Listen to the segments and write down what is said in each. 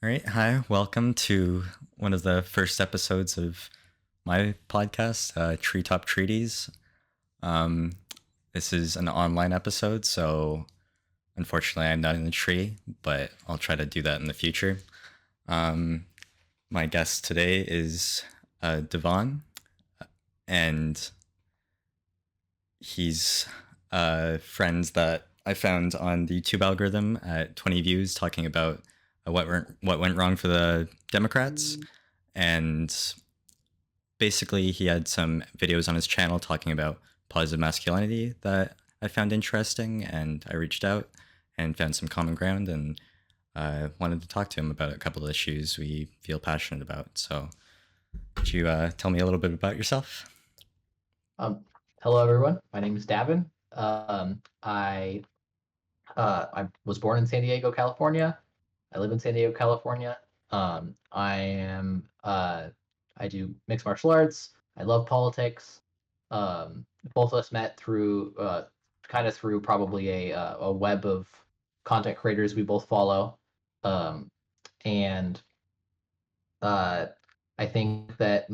All right. Hi. Welcome to one of the first episodes of my podcast, Treetop Treaties. Um, this is an online episode, so unfortunately, I'm not in the tree, but I'll try to do that in the future. Um, my guest today is Davan, and he's friends that I found on the YouTube algorithm at 20 views talking about what went wrong for the Democrats. And basically, he had some videos on his channel talking about positive masculinity that I found interesting, and I reached out and found some common ground and wanted to talk to him about a couple of issues we feel passionate about. So, could you tell me a little bit about yourself? Um, Hello, everyone. My name is Davan. I was born in San Diego, California. I live in San Diego, California. I do mixed martial arts. I love politics. Both of us met through kind of through probably a web of content creators we both follow. Um, and uh, I think that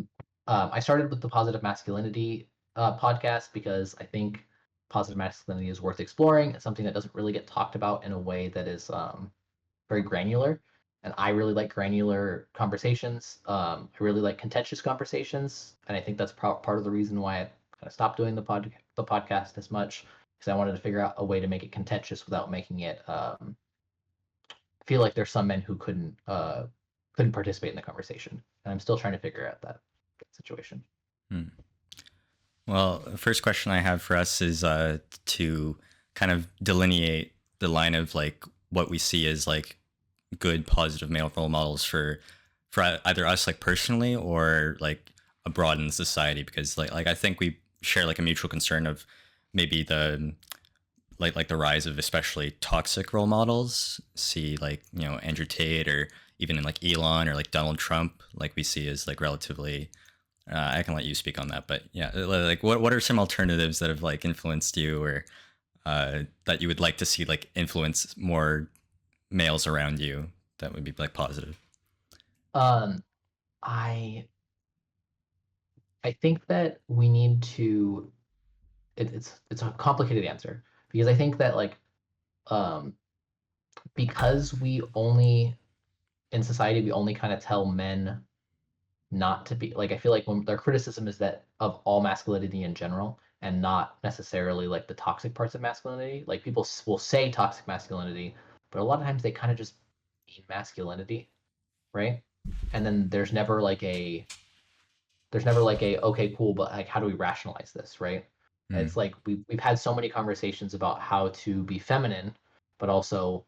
I started with the positive masculinity podcast because I think positive masculinity is worth exploring. It's something that doesn't really get talked about in a way that is very granular. And I really like granular conversations. I really like contentious conversations, and I think that's part of the reason why I kind of stopped doing the podcast as much, because I wanted to figure out a way to make it contentious without making it feel like there's some men who couldn't participate in the conversation, and I'm still trying to figure out that situation. Hmm. Well, the first question I have for us is to kind of delineate the line of like what we see as like good positive male role models for either us like personally or like abroad in society, because like I think we share like a mutual concern of maybe the like the rise of especially toxic role models. See like Andrew Tate, or even in like Elon or like Donald Trump, like we see as like relatively I can let you speak on that, but yeah, like what are some alternatives that have like influenced you, or that you would like to see like influence more males around you that would be like positive? Um, I I think that we need to. It's a complicated answer because I think that um, because we only in society we only kind of tell men not to be like, I feel like when their criticism is that of all masculinity in general and not necessarily like the toxic parts of masculinity. Like people will say toxic masculinity, but a lot of times they kind of just mean masculinity, right? And then there's never like a okay, cool, but like how do we rationalize this, right? Mm. It's like we've had so many conversations about how to be feminine but also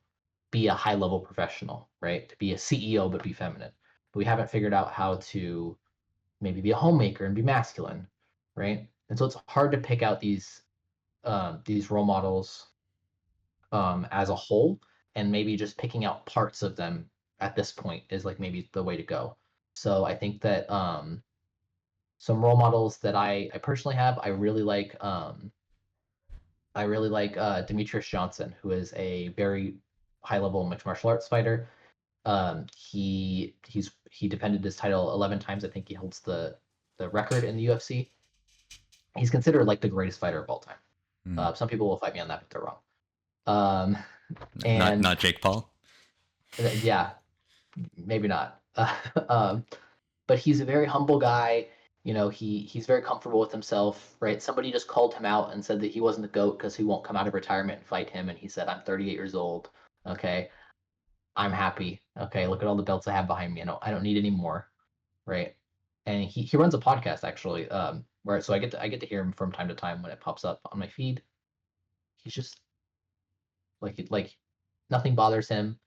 be a high level professional, right? To be a CEO but be feminine. But we haven't figured out how to maybe be a homemaker and be masculine, right? And so it's hard to pick out these role models as a whole, and maybe just picking out parts of them at this point is like maybe the way to go. So I think that some role models that I personally have, I really like Demetrius Johnson, who is a very high level mixed martial arts fighter. He defended his title 11 times. I think he holds the record in the UFC. He's considered like the greatest fighter of all time. Mm. Some people will fight me on that, but they're wrong. Um, Not and not Jake Paul. yeah, maybe not. But he's a very humble guy. He's very comfortable with himself, right? Somebody just called him out and said that he wasn't the GOAT because he won't come out of retirement and fight him. And he said, I'm 38 years old. Okay. I'm happy. Okay. Look at all the belts I have behind me. I don't need any more. Right. And he runs a podcast actually, where so I get to hear him from time to time when it pops up on my feed. He's just like nothing bothers him.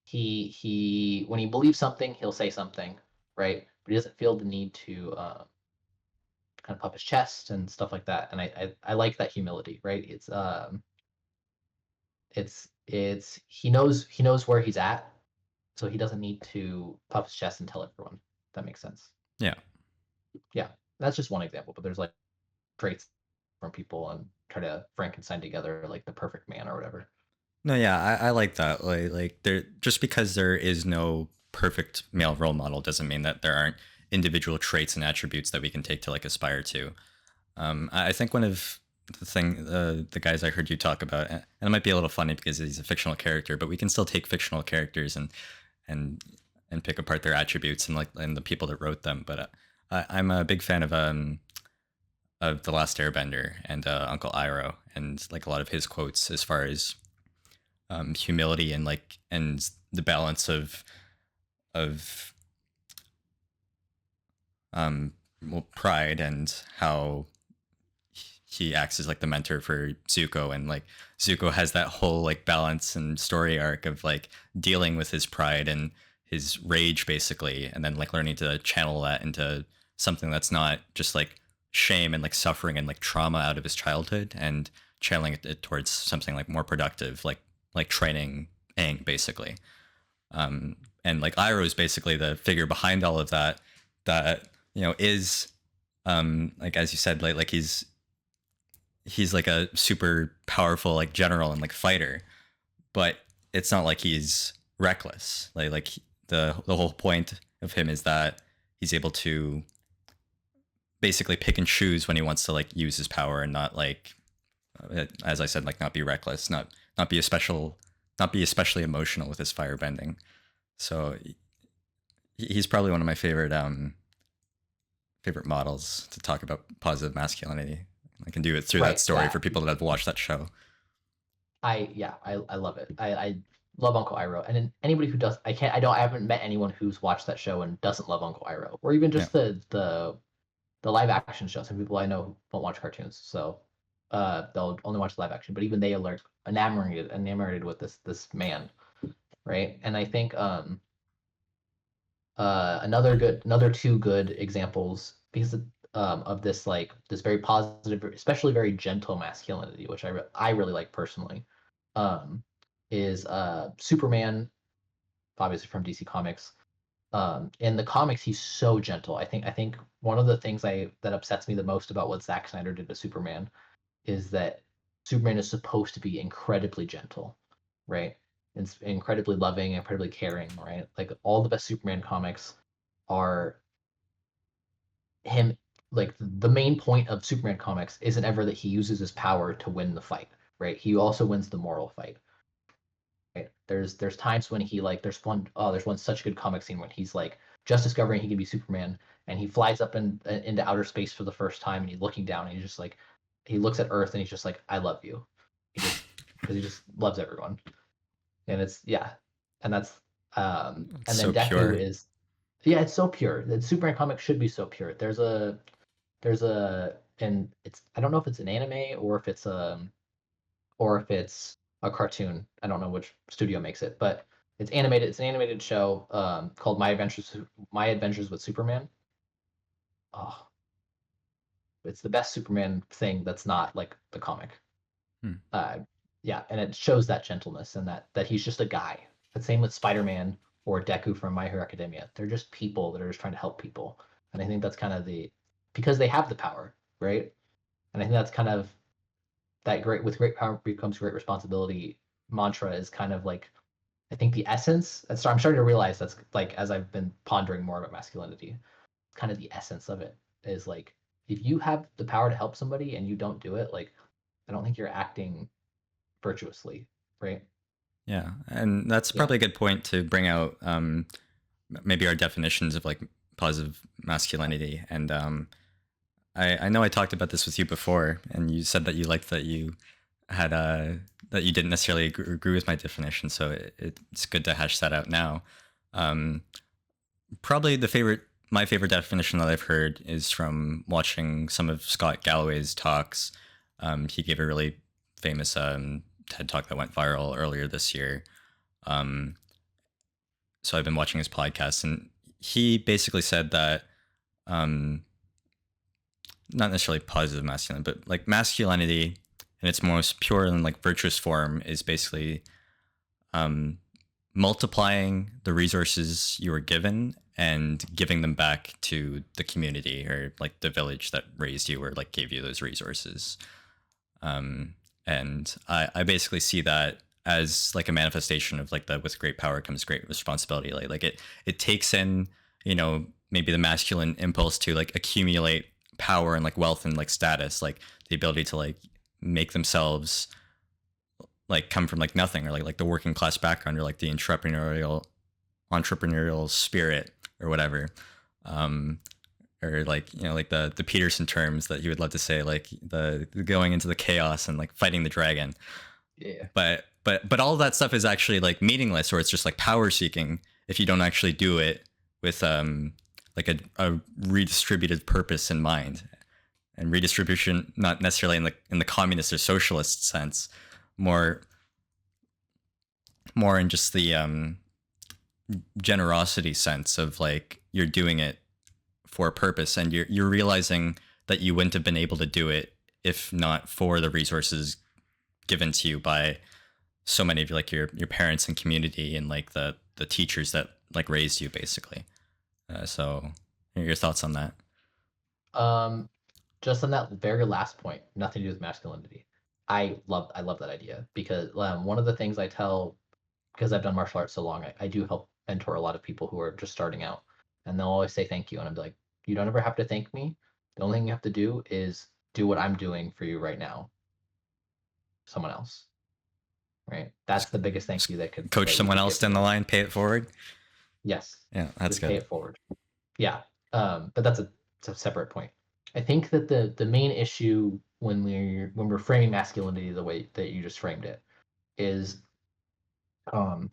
He when he believes something, he'll say something, right? But he doesn't feel the need to kind of puff his chest and stuff like that. And I like that humility, right? It's he knows where he's at, so he doesn't need to puff his chest and tell everyone. If that makes sense. Yeah. Yeah, that's just one example, but there's like traits from people and try to Frankenstein together like the perfect man or whatever. No, yeah, I like that. Like there, just because there is no perfect male role model doesn't mean that there aren't individual traits and attributes that we can take to like aspire to. I think one of the guys I heard you talk about, and it might be a little funny because he's a fictional character, but we can still take fictional characters and and pick apart their attributes and like and the people that wrote them. But I'm a big fan of the Last Airbender and Uncle Iroh, and like a lot of his quotes as far as humility and like and the balance of well, pride and how he acts as like the mentor for Zuko, and like Zuko has that whole like balance and story arc of like dealing with his pride and his rage basically, and then like learning to channel that into something that's not just like shame and like suffering and like trauma out of his childhood, and channeling it towards something like more productive, like training Aang basically. And like Iroh is basically the figure behind all of that, that is like as you said, like he's like a super powerful like general and like fighter, but it's not like he's reckless. Like the whole point of him is that he's able to basically pick and choose when he wants to like use his power, and not like as I said, like not be reckless, not be a special, not be especially emotional with his fire bending. So he's probably one of my favorite models to talk about positive masculinity. I can do it through that Right. story Yeah. for people that have watched that show. I love it. I love Uncle Iroh, and then anybody who does, I haven't met anyone who's watched that show and doesn't love Uncle Iroh, or even Yeah. just the live action show. Some people I know don't watch cartoons, so they'll only watch live action. But even they are like enamored with this man, right? And I think another two good examples because of this like this very positive, especially very gentle masculinity, which I really like personally, um, is Superman, obviously from DC Comics. In the comics, he's so gentle. I think one of the things that upsets me the most about what Zack Snyder did to Superman is that Superman is supposed to be incredibly gentle, right? It's incredibly loving, incredibly caring, right? Like all the best Superman comics are him. Like the main point of Superman comics isn't ever that he uses his power to win the fight, right? He also wins the moral fight. Right? There's times when he like there's one such good comic scene when he's like just discovering he can be Superman, and he flies up into outer space for the first time, and he's looking down, and he's just like he looks at Earth and he's just like, I love you. He just because he just loves everyone. And it's yeah. And that's It's and then so Deku pure. is yeah, it's so pure. The Superman comic should be so pure. There's a and it's I don't know if it's an anime or if it's a cartoon. I don't know which studio makes it, but it's animated. It's an animated show called My Adventures with Superman. Oh, it's the best Superman thing that's not like the comic. Hmm. Uh, yeah, and it shows that gentleness and that he's just a guy. The same with Spider-Man or Deku from My Hero Academia. They're just people that are just trying to help people, and I think that's kind of the because they have the power, right? And I think that's kind of that great with great power becomes great responsibility mantra is kind of like I think the essence. I'm starting to realize that's like as I've been pondering more about masculinity, kind of the essence of it is like if you have the power to help somebody and you don't do it, like I don't think you're acting virtuously, right? Yeah, and that's Yeah. probably a good point to bring out maybe our definitions of like positive masculinity. And I know I talked about this with you before, and you said that you liked that you had that you didn't necessarily agree with my definition. So it's good to hash that out now. Um, Probably my favorite definition that I've heard is from watching some of Scott Galloway's talks. He gave a really famous TED talk that went viral earlier this year. Um, so I've been watching his podcast, and he basically said that um, not necessarily positive masculine, but like masculinity in its most pure and like virtuous form is basically um, multiplying the resources you were given and giving them back to the community or like the village that raised you or like gave you those resources. And I basically see that as like a manifestation of like the with great power comes great responsibility. Like it takes in, you know, maybe the masculine impulse to like accumulate power and like wealth and like status, like the ability to like make themselves like come from like nothing, or like the working class background, or like the entrepreneurial spirit or whatever. um or like, you know, like the Peterson terms that you would love to say, like the going into the chaos and like fighting the dragon. Yeah. But all of that stuff is actually like meaningless, or it's just like power seeking if you don't actually do it with like a redistributed purpose in mind. And redistribution not necessarily in the communist or socialist sense, more more in just the generosity sense of like you're doing it for a purpose, and you're realizing that you wouldn't have been able to do it if not for the resources given to you by so many of like your parents and community, and like the teachers that like raised you basically. So your thoughts on that? Um, just on that very last point, nothing to do with masculinity. I love that idea because one of the things I tell, because I've done martial arts so long, I do help mentor a lot of people who are just starting out, and they'll always say thank you, and I'm like, you don't ever have to thank me. The only thing you have to do is do what I'm doing for you right now, someone else, right? That's Just, the biggest thank just you that could coach that you someone could else give down the someone. line, pay it forward. Yes, Yeah, that's just pay good. it forward. Yeah, but it's a separate point. I think that the main issue when we're framing masculinity the way that you just framed it is um,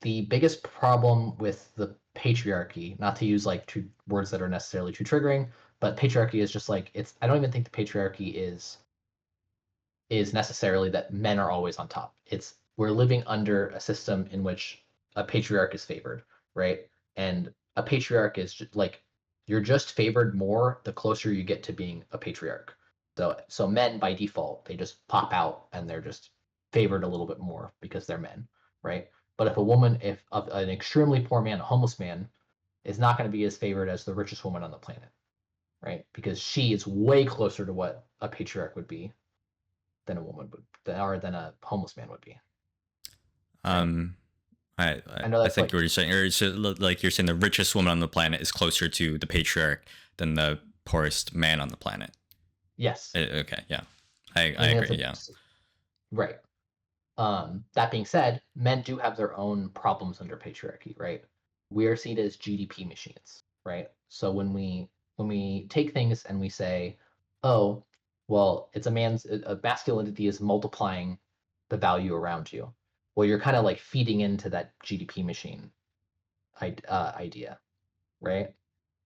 the biggest problem with the patriarchy. Not to use like two words that are necessarily too triggering, but patriarchy is just like it's. I don't even think the patriarchy is necessarily that men are always on top. It's we're living under a system in which a patriarch is favored, right? And a patriarch is like you're just favored more the closer you get to being a patriarch. So men by default, they just pop out and they're just favored a little bit more because they're men, right? But if a woman, if an extremely poor man, a homeless man, is not going to be as favored as the richest woman on the planet, right? Because she is way closer to what a patriarch would be than a woman would, or than a homeless man would be, right? um I know I that's think like what you're saying, or like you're saying the richest woman on the planet is closer to the patriarch than the poorest man on the planet. yes, Okay, yeah, I I think agree. that's Yeah, right. That being said, men do have their own problems under patriarchy, right? We are seen as GDP machines, right? So when we take things and we say, oh, well, it's a man's a masculinity is multiplying the value around you. Well, you're kind of like feeding into that GDP machine idea, right?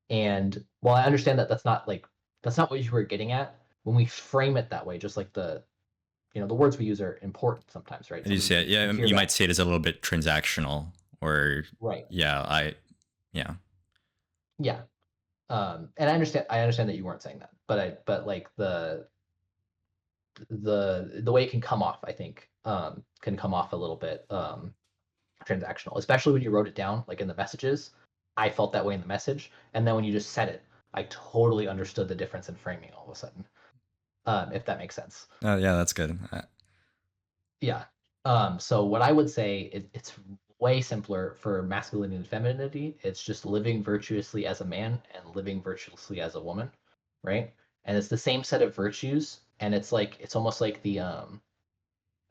And while I understand that that's not what you were getting at, when we frame it that way, just like the words we use are important sometimes, right? I do Somebody see it. you Yeah, hear you might that, say it as a little bit transactional, or right? yeah, yeah. Yeah. And I understand that you weren't saying that, but like the way it can come off, I think, can come off a little bit transactional, especially when you wrote it down, like in the messages. I felt that way in the message, and then when you just said it, I totally understood the difference in framing all of a sudden. If that makes sense. Oh, yeah, that's good. Yeah. So what I would say it's way simpler for masculinity and femininity. It's just living virtuously as a man and living virtuously as a woman, right? And it's the same set of virtues, and it's almost like the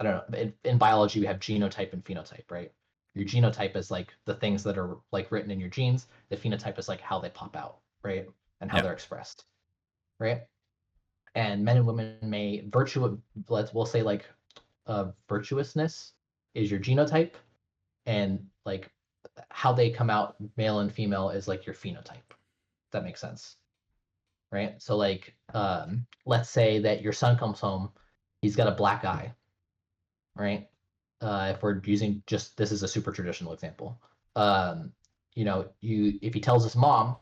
I don't know. In biology, we have genotype and phenotype, right? Your genotype is like the things that are like written in your genes. The phenotype is like how they pop out, right? And how Yeah. they're expressed, right? And men and women may we'll say like virtuousness is your genotype, and like how they come out, male and female, is like your phenotype. That makes sense, right? So like, let's say that your son comes home, he's got a black eye, right? If we're using just this is a super traditional example, um, you if he tells his mom,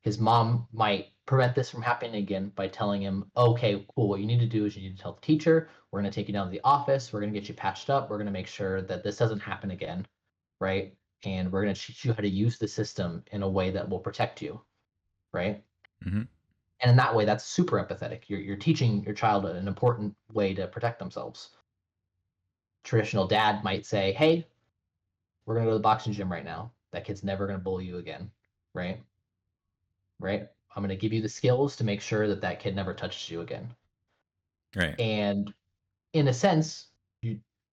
his mom might prevent this from happening again by telling him, okay, cool, what you need to do is you need to tell the teacher, we're going to take you down to the office, we're going to get you patched up, we're going to make sure that this doesn't happen again, right? And we're going to teach you how to use the system in a way that will protect you, right? Hmm. And in that way, that's super empathetic. You're teaching your child an important way to protect themselves. traditional dad might say, hey, we're going to go to the boxing gym right now. That kid's never going to bully you again, right? Right? I'm going to give you the skills to make sure that that kid never touches you again. Right. And in a sense,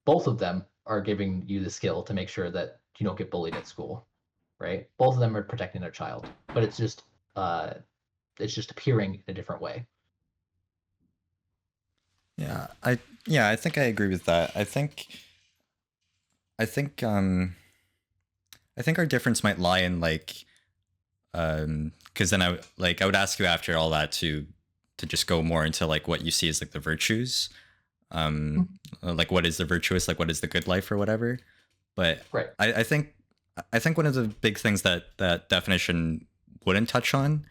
both of them are giving you the skill to make sure that you don't get bullied at school, right? Both of them are protecting their child, but uh, it's just appearing in a different way. Yeah, I think I agree with that. I think I think our difference might lie in like because then I would ask you after all that to just go more into like what you see as like the virtues, like what is the virtuous, like what is the good life or whatever. But Right. I think I think one of the big things that that definition wouldn't touch on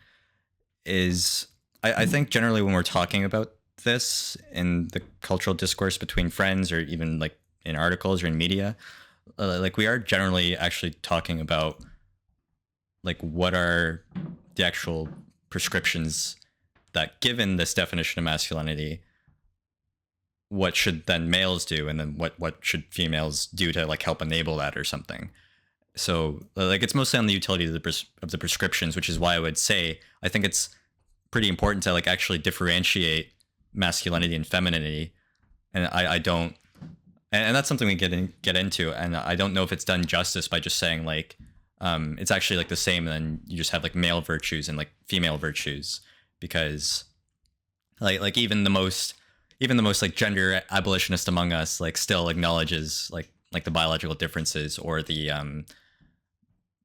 is I think generally when we're talking about this in the cultural discourse between friends or even like in articles or in media, like we are generally actually talking about like what are the actual prescriptions that given this definition of masculinity, what should then males do and then what should females do to like help enable that or something. So like it's mostly on the utility of the prescriptions, which is why I would say I think it's pretty important to like actually differentiate masculinity and femininity. And I don't, and that's something we get into, and I don't know if it's done justice by just saying like it's actually like the same, and then you just have like male virtues and like female virtues, because like even the most like gender abolitionist among us like still acknowledges like the biological differences or the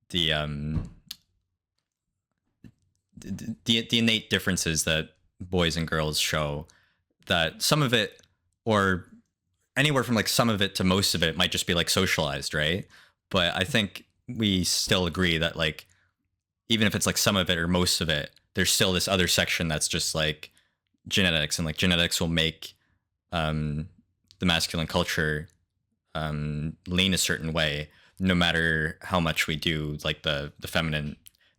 the innate differences that boys and girls show, that some of it, or anywhere from like some of it to most of it, might just be like socialized, right? But I think we still agree that like even if it's like some of it or most of it, there's still this other section that's just like genetics, and like genetics will make um the masculine culture lean a certain way no matter how much we do like the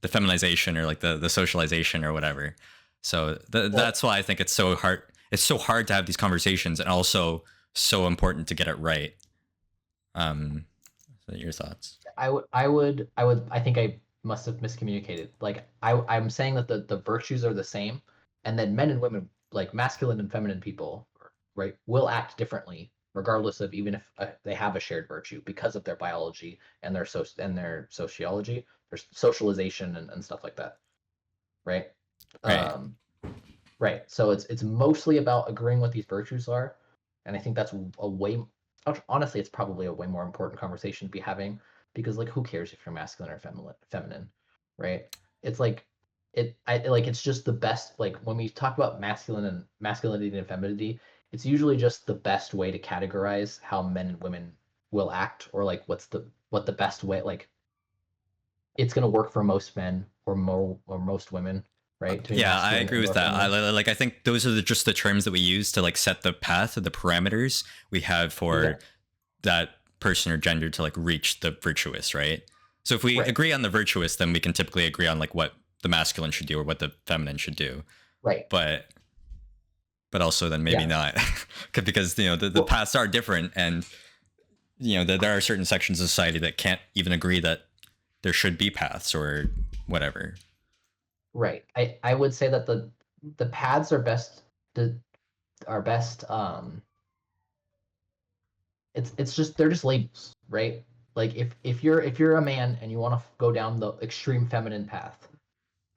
feminization or like the socialization or whatever. So Well, that's why I think it's so hard to have these conversations, and also so important to get it right. um so your thoughts? I think I must have miscommunicated. Like I'm saying that the virtues are the same, and then men and women, like masculine and feminine people, right, will act differently regardless of even if they have a shared virtue because of their biology and their sociology, their socialization and stuff like that, right? Right. Um, right. So it's mostly about agreeing what these virtues are, and I think that's a way. Honestly, it's probably a way more important conversation to be having, because like who cares if you're masculine or feminine, right? It's like it's just the best. Like when we talk about masculinity and femininity, it's usually just the best way to categorize how men and women will act, or like what the best way, like it's gonna work for most men or most women, right? To be Yeah, I masculine agree with or that. feminine. Like I think those are just the terms that we use to like set the path or the parameters we have Yeah. for that person or gender to like reach the virtuous, right? So if we Right. agree on the virtuous, then we can typically agree on like what the masculine should do or what the feminine should do. Right. But also then maybe Yeah. not, because you know the Well, paths are different, and you know there are certain sections of society that can't even agree that there should be paths or whatever. right. I would say that the paths are best the are best it's just they're just labels, right? Like if you're a man and you want to go down the extreme feminine path,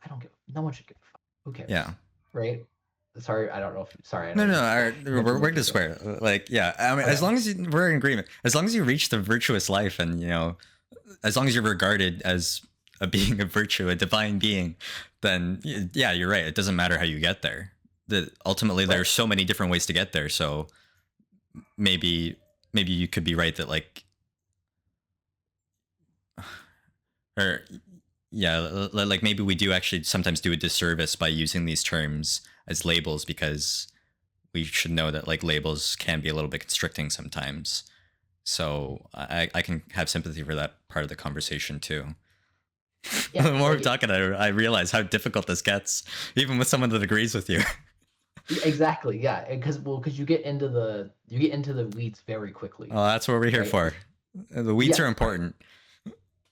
I don't give no one should give a fuck. Who Yeah. cares? Right? Sorry, I don't know if sorry, I know No, no, you mentioned we're what you just were saying. square. Like, yeah, I mean, as Okay. long as we're in agreement, as long as you reach the virtuous life, and you know, as long as you're regarded as a being of virtue, a divine being, then yeah, you're right. It doesn't matter how you get there. That ultimately there are Right. so many different ways to get there. So maybe you could be right that like, or yeah, like maybe we do actually sometimes do a disservice by using these terms as labels, because we should know that like labels can be a little bit constricting sometimes. So I can have sympathy for that part of the conversation too. Yeah, The more we're like talking, I realize how difficult this gets, even with someone that agrees with you. Exactly, yeah, because you get into the weeds very quickly, Well, that's what we're here right? for. The weeds are Yeah, right, important.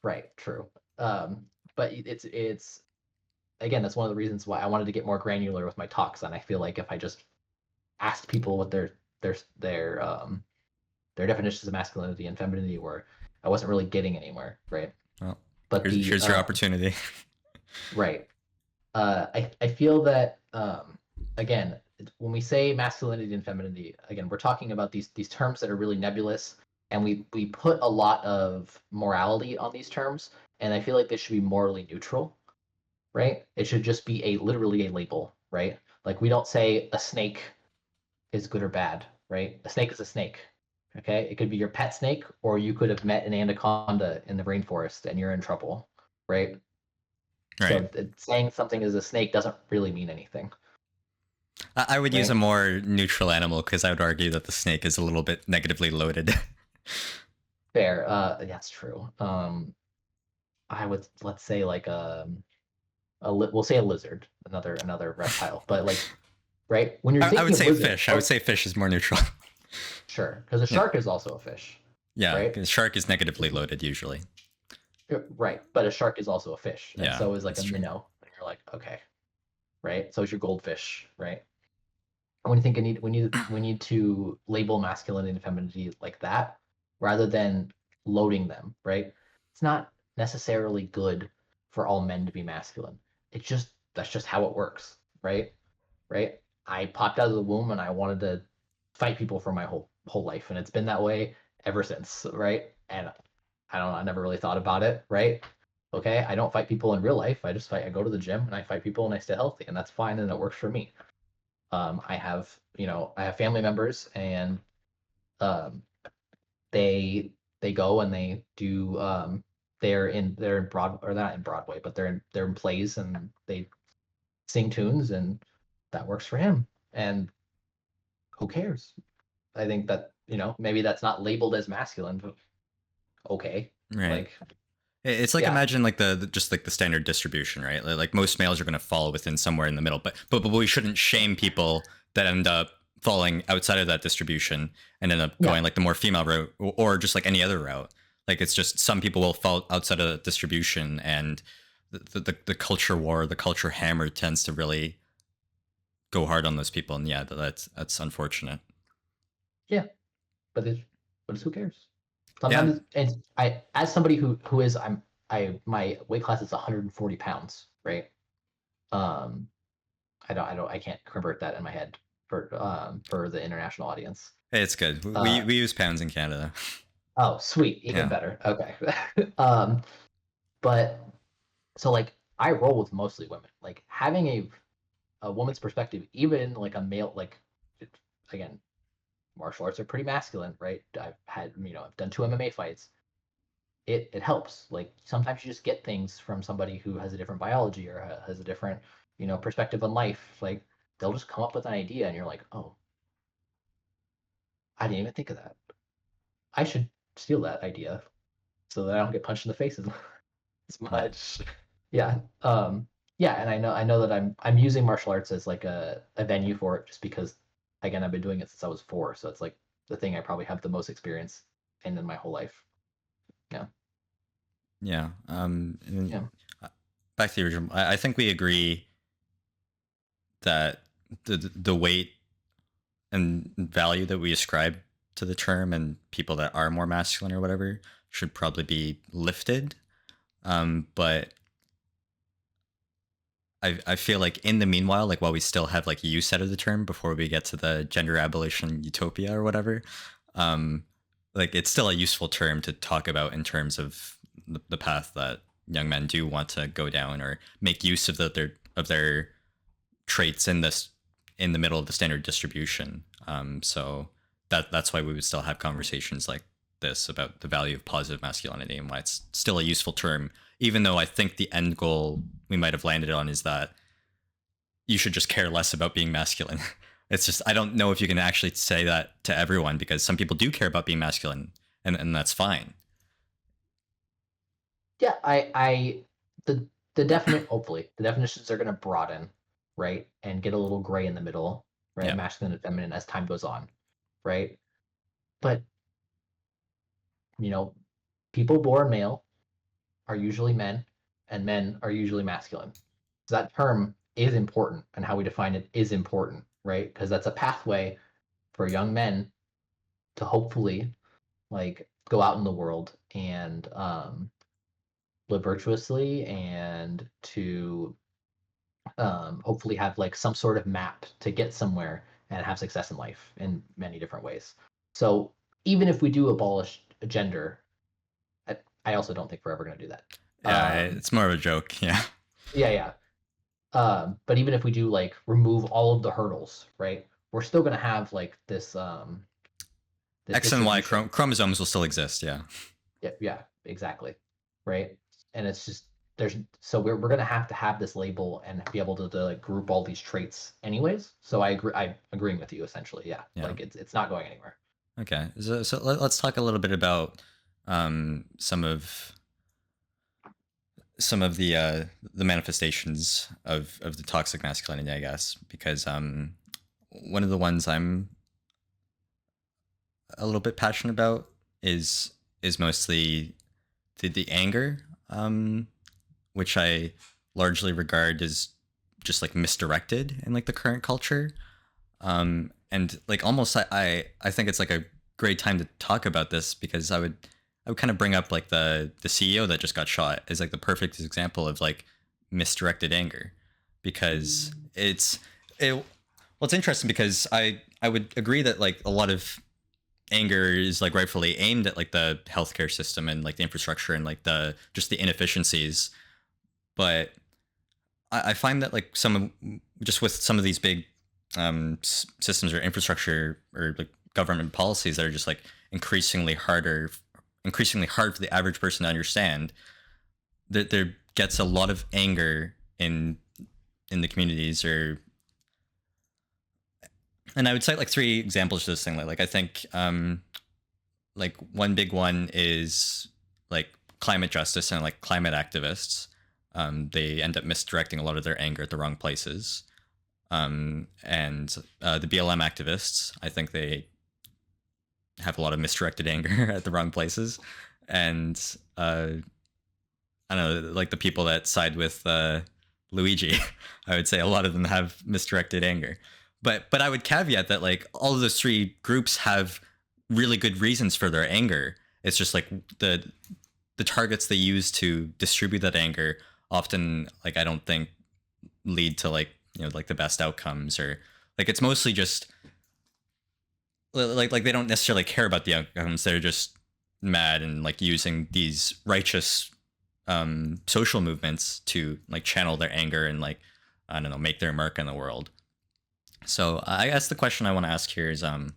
right, true. But it's again, that's one of the reasons why I wanted to get more granular with my talks, and I feel like if I just asked people what their their um their definitions of masculinity and femininity were, I wasn't really getting anywhere, right? Well, But the here's your opportunity. right, I feel that again, when we say masculinity and femininity, again, we're talking about these terms that are really nebulous, and we put a lot of morality on these terms, and I feel like they should be morally neutral, right? It should just be a literally a label, right? Like we don't say a snake is good or bad, right? A snake is a snake. Okay, it could be your pet snake, or you could have met an anaconda in the rainforest and you're in trouble, right? Right. So saying something is a snake doesn't really mean anything, I would use a right? more neutral animal because I would argue that the snake is a little bit negatively loaded. Fair. That's true. I would let's say like we'll say a lizard, another reptile, but like right when you're I thinking would of say lizard, fish. I would say fish is more neutral. sure, because a Yeah. shark is also a fish, Yeah. right? Because shark is negatively loaded usually. Right, but a shark is also a fish, and Yeah, so is like that's a true. minnow. And you're like, okay, right? So is your goldfish, right? When you think we need to label masculinity and femininity like that, rather than loading them, right? It's not necessarily good for all men to be masculine. It's just that's just how it works, right? Right? I popped out of the womb and I wanted to fight people for my whole life, and it's been that way ever since, right? And I don't know, I never really thought about it, right? Okay, I don't fight people in real life. I go to the gym and I fight people and I stay healthy, and that's fine and it works for me. I have family members, and um, they go and they do. They're in Broad or they're not in Broadway, but they're in plays and they sing tunes, and that works for him. And who cares? I think that maybe that's not labeled as masculine, but okay, Right. like It's like yeah, imagine like just like the standard distribution, right? Like most males are going to fall within somewhere in the middle, but we shouldn't shame people that end up falling outside of that distribution and end up yeah, going like the more female route or just like any other route. Like it's just some people will fall outside of that distribution, and the culture war, the culture hammer tends to really go hard on those people, and yeah, that's unfortunate. yeah. But who cares? Yeah, Sometimes, and I, as somebody who is, my weight class is 140 pounds, right? Um, I can't convert that in my head for the international audience. it's good. Uh, We use pounds in Canada. oh, sweet, even Yeah. better. Okay. But so like I roll with mostly women. Like having a woman's perspective, even like a male, like again, martial arts are pretty masculine, right? I've done two MMA fights. It helps. Like sometimes you just get things from somebody who has a different biology or has a different perspective on life. Like they'll just come up with an idea, and you're like, oh, I didn't even think of that. I should steal that idea so that I don't get punched in the face as Right. much. Yeah. Yeah, and I know that I'm using martial arts as like a venue for it just because again I've been doing it since I was 4, so it's like the thing I probably have the most experience in my whole life. Yeah. Yeah. And Yeah. uh, back to the original. I think we agree that the weight and value that we ascribe to the term and people that are more masculine or whatever should probably be lifted. But I feel like in the meanwhile, like while we still have like use out of the term before we get to the gender abolition utopia or whatever, um, like it's still a useful term to talk about in terms of the path that young men do want to go down or make use of their traits in the middle of the standard distribution. So that's why we would still have conversations like this about the value of positive masculinity and why it's still a useful term, even though I think the end goal we might have landed on is that you should just care less about being masculine. It's just I don't know if you can actually say that to everyone because some people do care about being masculine, and that's fine. Yeah, the definite hopefully the definitions are going to broaden, right? And get a little gray in the middle. right? Yeah. Masculine and feminine as time goes on, right? But people born male are usually men, and men are usually masculine. So that term is important, and how we define it is important, right? Because that's a pathway for young men to hopefully like go out in the world and live virtuously and to hopefully have like some sort of map to get somewhere and have success in life in many different ways. So even if we do abolish gender, I also don't think we're ever going to do that. Yeah, Um, it's more of a joke. Yeah. yeah, yeah. But even if we do like remove all of the hurdles, right, we're still going to have like this X and Y distribution. chromosomes will still exist. Yeah. Yeah, yeah, exactly. Right. And it's just we're gonna have to have this label and be able to like group all these traits anyways. So I'm agreeing with you essentially. Yeah. Yeah. Like it's not going anywhere. Okay. So let's talk a little bit about some of the manifestations of the toxic masculinity, I guess, because one of the ones I'm a little bit passionate about is mostly the anger, which I largely regard as just like misdirected in like the current culture. And like almost I think it's like a great time to talk about this because I would kind of bring up like the CEO that just got shot as like the perfect example of like misdirected anger because well, it's interesting because I would agree that like a lot of anger is like rightfully aimed at like the healthcare system and like the infrastructure and like the just the inefficiencies, but I find that like just with some of these big systems or infrastructure or like government policies that are just like increasingly hard for the average person to understand, that there gets a lot of anger in the communities or and I would cite like three examples to this thing. Like I think like one big one is like climate justice and like climate activists. They end up misdirecting a lot of their anger at the wrong places. And the BLM activists, I think they have a lot of misdirected anger at the wrong places. And I don't know, like the people that side with Luigi, I would say a lot of them have misdirected anger. But I would caveat that like all of those three groups have really good reasons for their anger. It's just like the targets they use to distribute that anger often like I don't think lead to like like the best outcomes or like it's mostly just like they don't necessarily care about the outcomes. They're just mad and like using these righteous social movements to like channel their anger and like I don't know make their mark in the world. So I guess the question I want to ask here is oh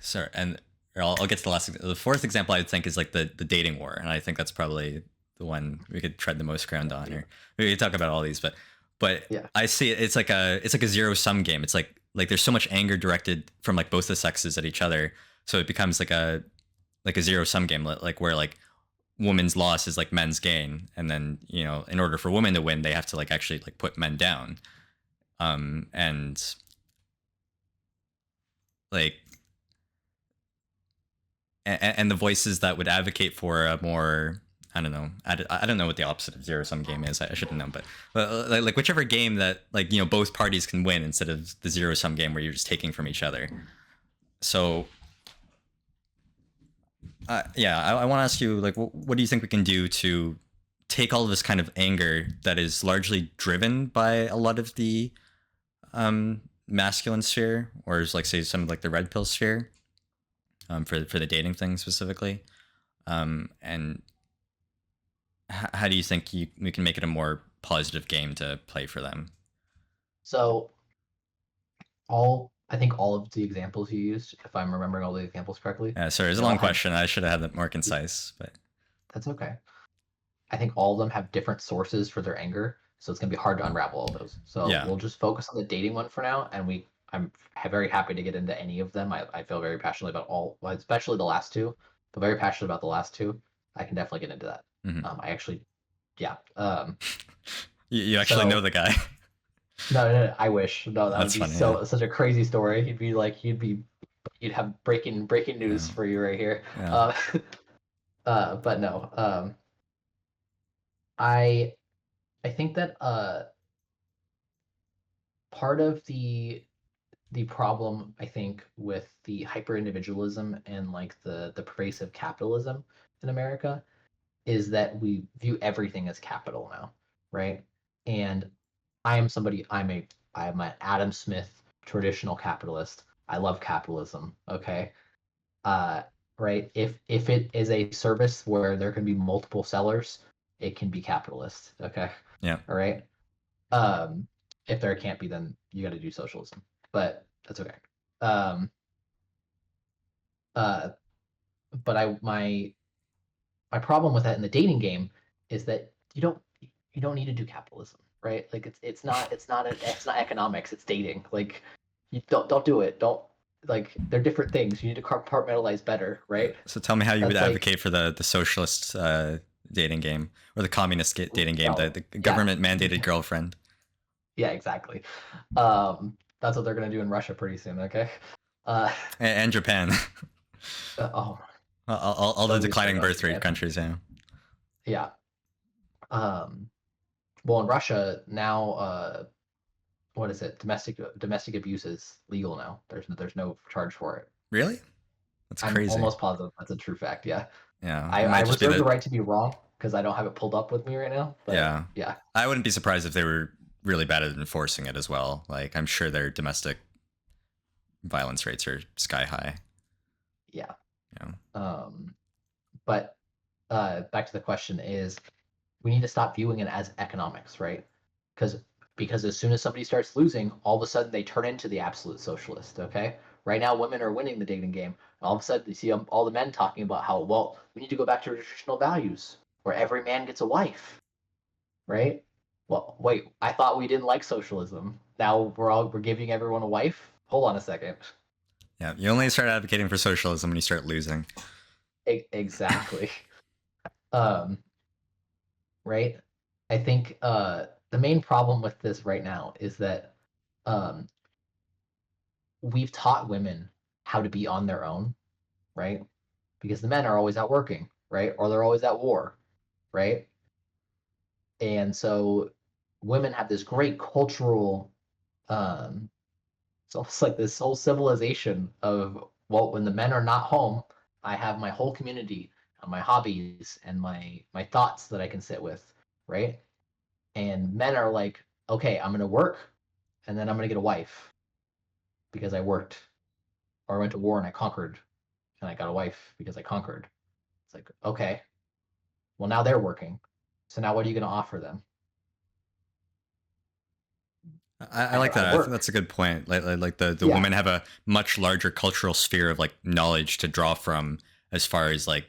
sorry and I'll get to the last the fourth example I think is like the dating war and I think that's probably the one we could tread the most ground on or we could talk about all these but Yeah. I see it's like a zero sum game. It's like there's so much anger directed from like both the sexes at each other, so it becomes like a zero sum game like where like women's loss is like men's gain and then in order for women to win they have to like actually like put men down and like and the voices that would advocate for a more I don't know I don't know what the opposite of zero sum game is. I should have known but like whichever game that like both parties can win instead of the zero sum game where you're just taking from each other. So yeah, I want to ask you like what do you think we can do to take all of this kind of anger that is largely driven by a lot of the masculine sphere or is like say some of like the red pill sphere for the dating thing specifically, and how do you think we can make it a more positive game to play for them? So I think all of the examples you used, if I'm remembering all the examples correctly, Sorry, it's a they all long have question. I should have had that more concise, but that's okay. I think all of them have different sources for their anger, so it's gonna be hard to unravel all those. So yeah. we'll just focus on the dating one for now, and I'm very happy to get into any of them. I feel very passionately about all, well, especially the last two, but very passionate about the last two. I can definitely get into that. Mm-hmm. I actually, yeah. You actually know So the guy. No, no, no, I wish. No, that would That's be funny. Yeah. such a crazy story. You'd have breaking news Yeah. for you right here. Yeah. Uh, but no, I I think that part of the problem I think with the hyper individualism and like the pervasive capitalism in America is that we view everything as capital now, right? And I am an Adam Smith traditional capitalist. I love capitalism. Okay. Uh, right. If it is a service where there can be multiple sellers, it can be capitalist. Okay. Yeah. All right. Um, if there can't be, then you got to do socialism. But that's okay. Um, uh, but my problem with that in the dating game is that you don't need to do capitalism, right? Like it's not economics, it's dating. Like you don't do it. Don't like they're different things. You need to compartmentalize better, right? So tell me how you would That's like advocate for the socialist dating game or the communist dating game, oh the yeah government mandated girlfriend yeah exactly. That's what they're gonna do in Russia pretty soon. Okay. Uh, and Japan, oh, all the don't get me declining started on birth rate Japan. countries. Yeah. Yeah. Um, well, in Russia now, what is it? Domestic abuse is legal now. There's no charge for it. Really? That's I'm crazy. almost positive that's a true fact. Yeah, Yeah. It I might just be reserve the that. right to be wrong because I don't have it pulled up with me right now. But Yeah. yeah, I wouldn't be surprised if they were really bad at enforcing it as well. Like I'm sure their domestic violence rates are sky high. yeah. Yeah. Um, but back to the question is we need to stop viewing it as economics, right? Because because as soon as somebody starts losing, all of a sudden they turn into the absolute socialist. Okay, right now women are winning the dating game. All of a sudden you see all the men talking about how well we need to go back to traditional values where every man gets a wife, right? Well, wait, I thought we didn't like socialism. Now we're giving everyone a wife. Hold on a second. Yeah. You only start advocating for socialism when you start losing. Exactly. Um, right? I think the main problem with this right now is that um, we've taught women how to be on their own, right? Because the men are always out working, right? Or they're always at war, right? And so women have this great cultural, um, it's almost like this whole civilization of, well, when the men are not home, I have my whole community and my hobbies and my thoughts that I can sit with, right? And men are like, okay, I'm gonna work and then I'm gonna get a wife because I worked, or I went to war and I conquered and I got a wife because I conquered. It's like, okay, well now they're working. So now what are you gonna offer them? I like I that. I think work. that's a good point. Like the Yeah. women have a much larger cultural sphere of like knowledge to draw from as far as like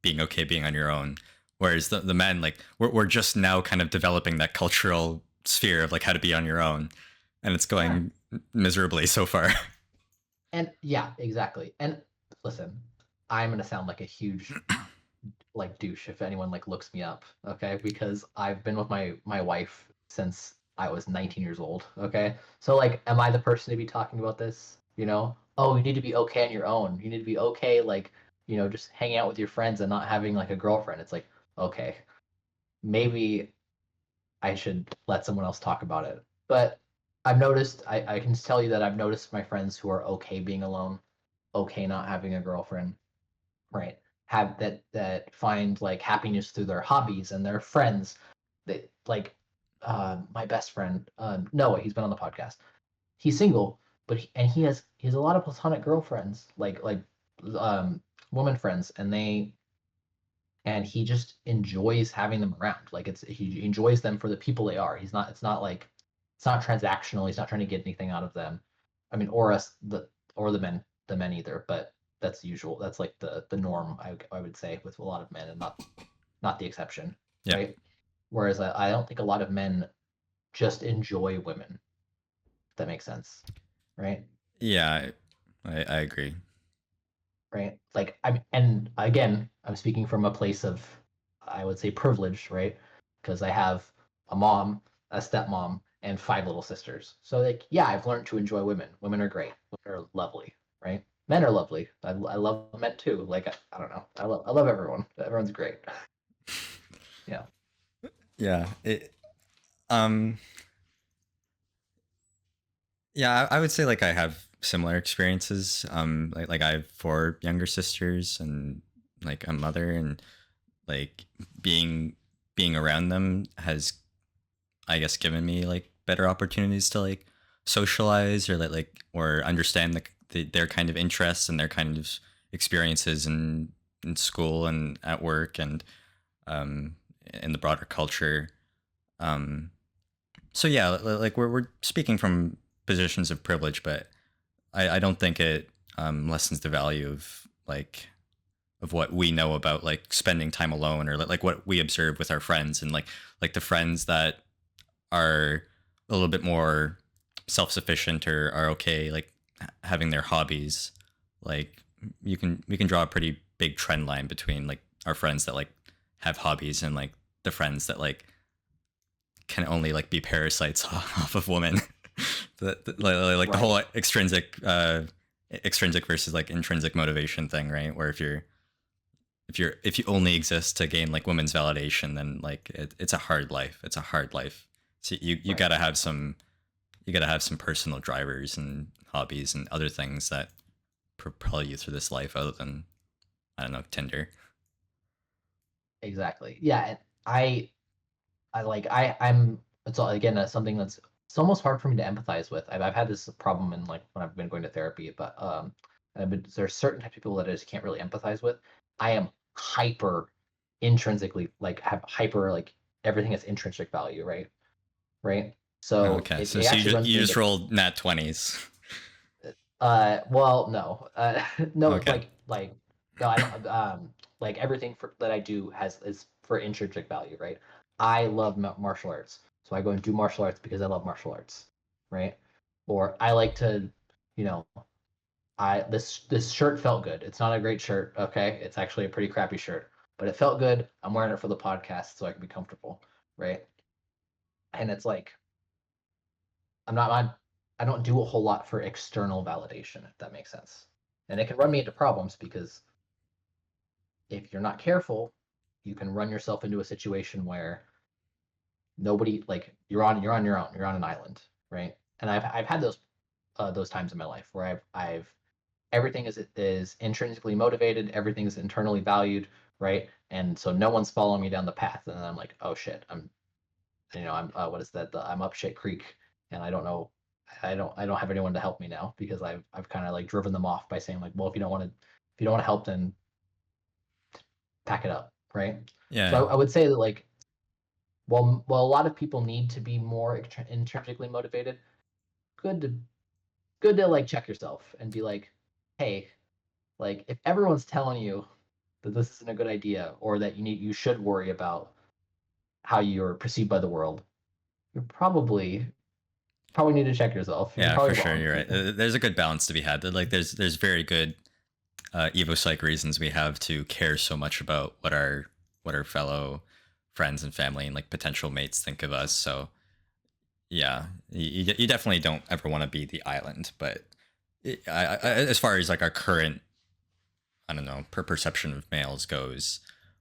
being okay being on your own. Whereas the men, like we're just now kind of developing that cultural sphere of like how to be on your own. And it's Yeah. going miserably so far. And yeah, exactly. And listen, I'm gonna sound like a huge like douche if anyone like looks me up, okay? Because I've been with my wife since I was 19 years old, okay? So like am I the person to be talking about this, you know? Oh, you need to be okay on your own. You need to be okay like, just hanging out with your friends and not having like a girlfriend. It's like, okay, maybe I should let someone else talk about it. But I can tell you that I've noticed my friends who are okay being alone, okay not having a girlfriend, right? Have that find like happiness through their hobbies and their friends. That like my best friend Noah, he's been on the podcast. He's single, but he has a lot of platonic girlfriends, like um woman friends, and he just enjoys having them around. Like he enjoys them for the people they are. It's not like it's not transactional. He's not trying to get anything out of them. I mean, or the men either, but that's usual. That's like the norm, I would say, with a lot of men and not the exception, Yeah. right? Whereas I don't think a lot of men just enjoy women, if that makes sense, right? Yeah. I agree. Right? Like and again, I'm speaking from a place of, I would say, privilege, right? Because I have a mom, a stepmom, and 5 little sisters. So like, yeah, I've learned to enjoy women. Women are great. Women are lovely, right? Men are lovely. I love men too. Like I don't know. I love everyone. Everyone's great. Yeah. Yeah. Um, yeah, I would say like I have similar experiences. Like I have 4 younger sisters and like a mother, and like being being around them has, I guess, given me like better opportunities to like socialize or or understand their kind of interests and their kind of experiences in school and at work and um, in the broader culture. Um, so yeah, like we're speaking from positions of privilege, but I don't think it lessens the value of of what we know about like spending time alone, or like what we observe with our friends, and like the friends that are a little bit more self-sufficient or are okay like having their hobbies. Like we can draw a pretty big trend line between like our friends that like have hobbies and like the friends that like can only like be parasites off of women. Like the Right. whole extrinsic versus like intrinsic motivation thing, right? Where if you only exist to gain like women's validation, then like it's a hard life. It's a hard life. So you Right. gotta have some personal drivers and hobbies and other things that propel you through this life, other than, I don't know, Tinder. Exactly. Yeah. And I like I'm it's all again something that's it's almost hard for me to empathize with. I've had this problem in like when I've been going to therapy, but there's certain types of people that I just can't really empathize with. I am hyper intrinsically like have hyper like everything has intrinsic value, right? Right. So Okay, it so actually runs you me just into rolled nat 20s. well no no Okay. like no I don't like everything that I do has is for intrinsic value, right? I love martial arts, so I go and do martial arts because I love martial arts, right? Or I like to, you know, I this shirt felt good. It's not a great shirt, okay? It's actually a pretty crappy shirt, but it felt good. I'm wearing it for the podcast so I can be comfortable, right? And it's like I don't do a whole lot for external validation, if that makes sense. And it can run me into problems because if you're not careful, you can run yourself into a situation where nobody like you're on your own, you're on an island, right? And I've had those times in my life where I've everything is intrinsically motivated, everything is internally valued, right? And so no one's following me down the path, and then I'm like, oh shit, I'm what is that? I'm up shit creek, and I don't know, I don't have anyone to help me now because I've kind of like driven them off by saying like, well, if you don't want to help, then pack it up, right? Yeah. So I would say that like, while a lot of people need to be more intrinsically motivated, good to good to like check yourself and be like, hey, like if everyone's telling you that this isn't a good idea or that you should worry about how you're perceived by the world, you're probably need to check yourself. You're Yeah, probably for sure. wrong. You're right. There's a good balance to be had. Like there's very good evo psych reasons we have to care so much about what our fellow friends and family and like potential mates think of us. So yeah, you definitely don't ever want to be the island. But as far as like our current, I don't know, perception of males goes,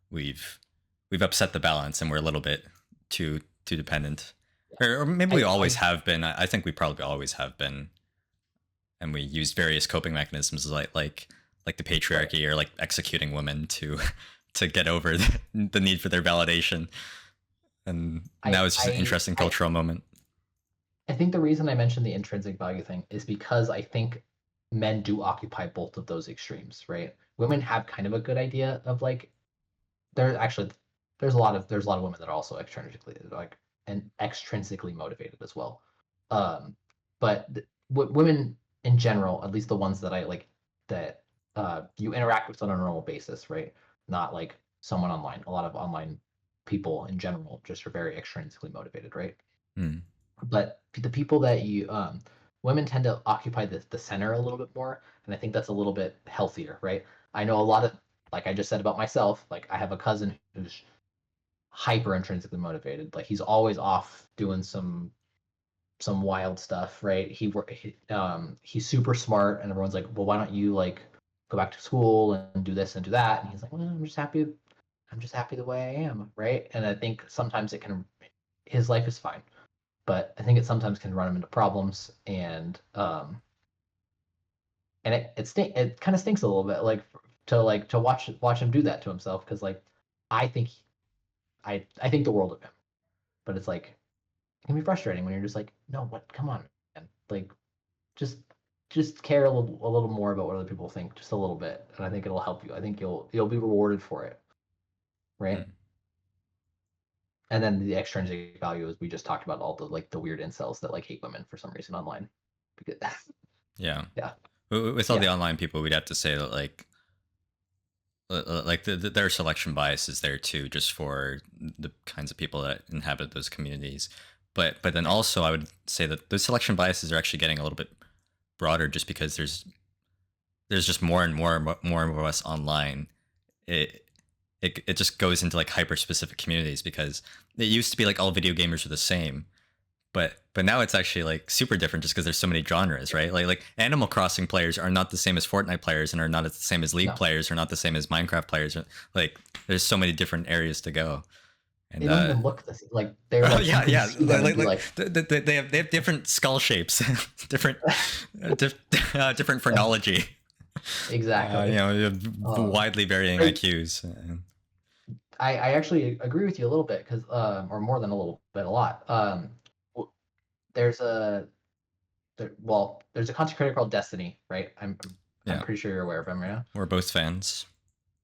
we've we've upset the balance and we're a little bit too dependent, or maybe we always I have been. I think we probably always have been, and we used various coping mechanisms like the right. patriarchy or like executing women to to get over the need for their validation. And I now it's just an I interesting I cultural moment. I think the reason I mentioned the intrinsic value thing is because I think men do occupy both of those extremes, right? Women have kind of a good idea of like there actually there's a lot of women that are also extrinsically like and extrinsically motivated as well. Um, but women in general, at least the ones that I like that you interact with on a normal basis, right? Not like someone online. A lot of online people in general just are very extrinsically motivated, right? Hmm. But the people that you women tend to occupy the center a little bit more, and I think that's a little bit healthier, right? I know a lot of like I just said about myself, like I have a cousin who's hyper intrinsically motivated. Like he's always off doing some some wild stuff, right? He's super smart, and everyone's like, well, why don't you like go back to school and do this and do that? And he's like, well, I'm just happy the way I am, right? And I think sometimes his life is fine, but I think it sometimes can run him into problems, and it kind of stinks a little bit, to watch him do that to himself, because like I think I think the world of him, but it's like it can be frustrating when you're just like, no, what? Come on, man. Like, just care a little more about what other people think, just a little bit, and I think it'll help you. I think you'll be rewarded for it, right? Mm. And then the extrinsic value is we just talked about all the like the weird incels that like hate women for some reason online. Because, Yeah. yeah, With all yeah, the online people, we'd have to say that like their selection bias is there too, just for the kinds of people that inhabit those communities. But then right. also I would say that those selection biases are actually getting a little bit broader, just because there's just more and more and more and more of us online. It it just goes into like hyper specific communities, because it used to be like all video gamers are the same, but now it's actually like super different, just because there's so many genres, right? Like Animal Crossing players are not the same as Fortnite players, and are not the same as League No, players, are not the same as Minecraft players. Like there's so many different areas to go. they And don't even look the same. Like they're oh like you yeah, can yeah, see them and be like, they have different skull shapes, different different phrenology. exactly. You have Um, widely varying right. IQs. I actually agree with you a little bit, because or more than a little bit, a lot. W- there's a there's a content creator called Destiny, right? I'm Yeah, pretty sure you're aware of him, right? we're both fans.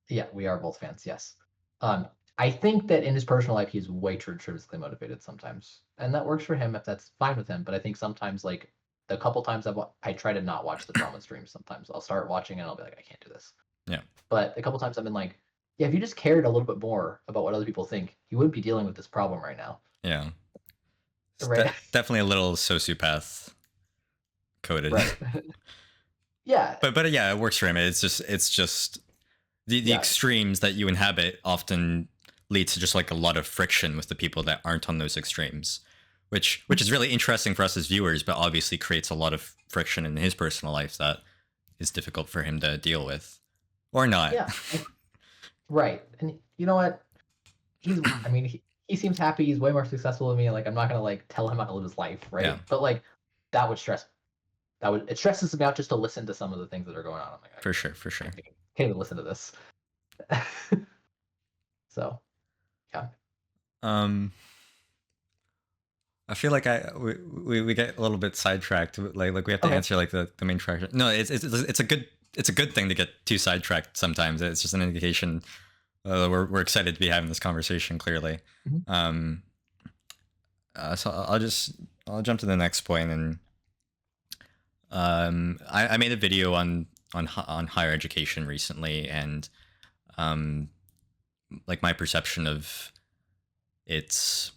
Yeah, we are both fans. Yes. Um, I think that in his personal life, he's way too intrinsically motivated sometimes, and that works for him if that's fine with him. But I think sometimes, like the couple times I try to not watch the drama streams. Sometimes I'll start watching and I'll be like, I can't do this. Yeah, But a couple times I've been like, yeah, if you just cared a little bit more about what other people think, you wouldn't be dealing with this problem right now, yeah. It's right? definitely a little sociopath coded. Right. Yeah. But yeah, it works for him. It's just the Yeah. extremes that you inhabit often lead to just like a lot of friction with the people that aren't on those extremes, which is really interesting for us as viewers, but obviously creates a lot of friction in his personal life that is difficult for him to deal with, or not. Yeah. Right. And you know what? I mean, he seems happy. He's way more successful than me. Like, I'm not gonna like tell him how to live his life, Yeah, right? But like, that would stress. It stresses me out just to listen to some of the things that are going on. I'm like, for sure, for sure. can't even listen to this. So yeah. Um, I feel like we get a little bit sidetracked. Like we have to Okay. answer like the main track. No, it's a good thing to get too sidetracked sometimes. It's just an indication we're excited to be having this conversation. Clearly, Mhm. um, so I'll jump to the next point, and I made a video on higher education recently, and um, like my perception of its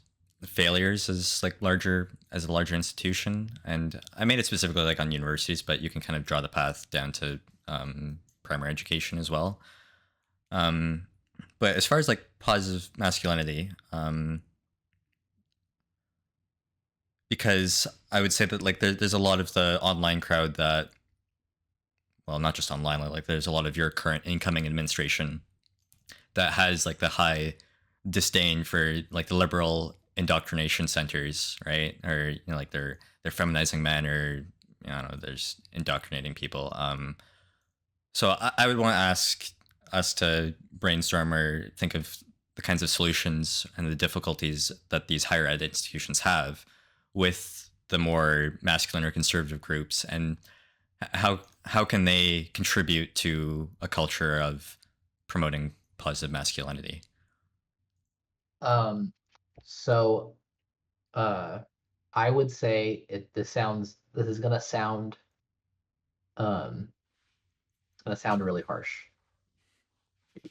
failures as a larger institution, and I made it specifically like on universities, but you can kind of draw the path down to primary education as well. Um, but as far as like positive masculinity, because I would say that like there's a lot of the online crowd that, well, not just online, like there's a lot of your current incoming administration that has like the high disdain for like the liberal indoctrination centers, right? Or like they're feminizing men, or I don't know, there's indoctrinating people. So I would want to ask us to brainstorm or think of the kinds of solutions and the difficulties that these higher ed institutions have with the more masculine or conservative groups, and how can they contribute to a culture of promoting positive masculinity. Um. So, uh, I would say this is gonna sound um it's gonna sound really harsh.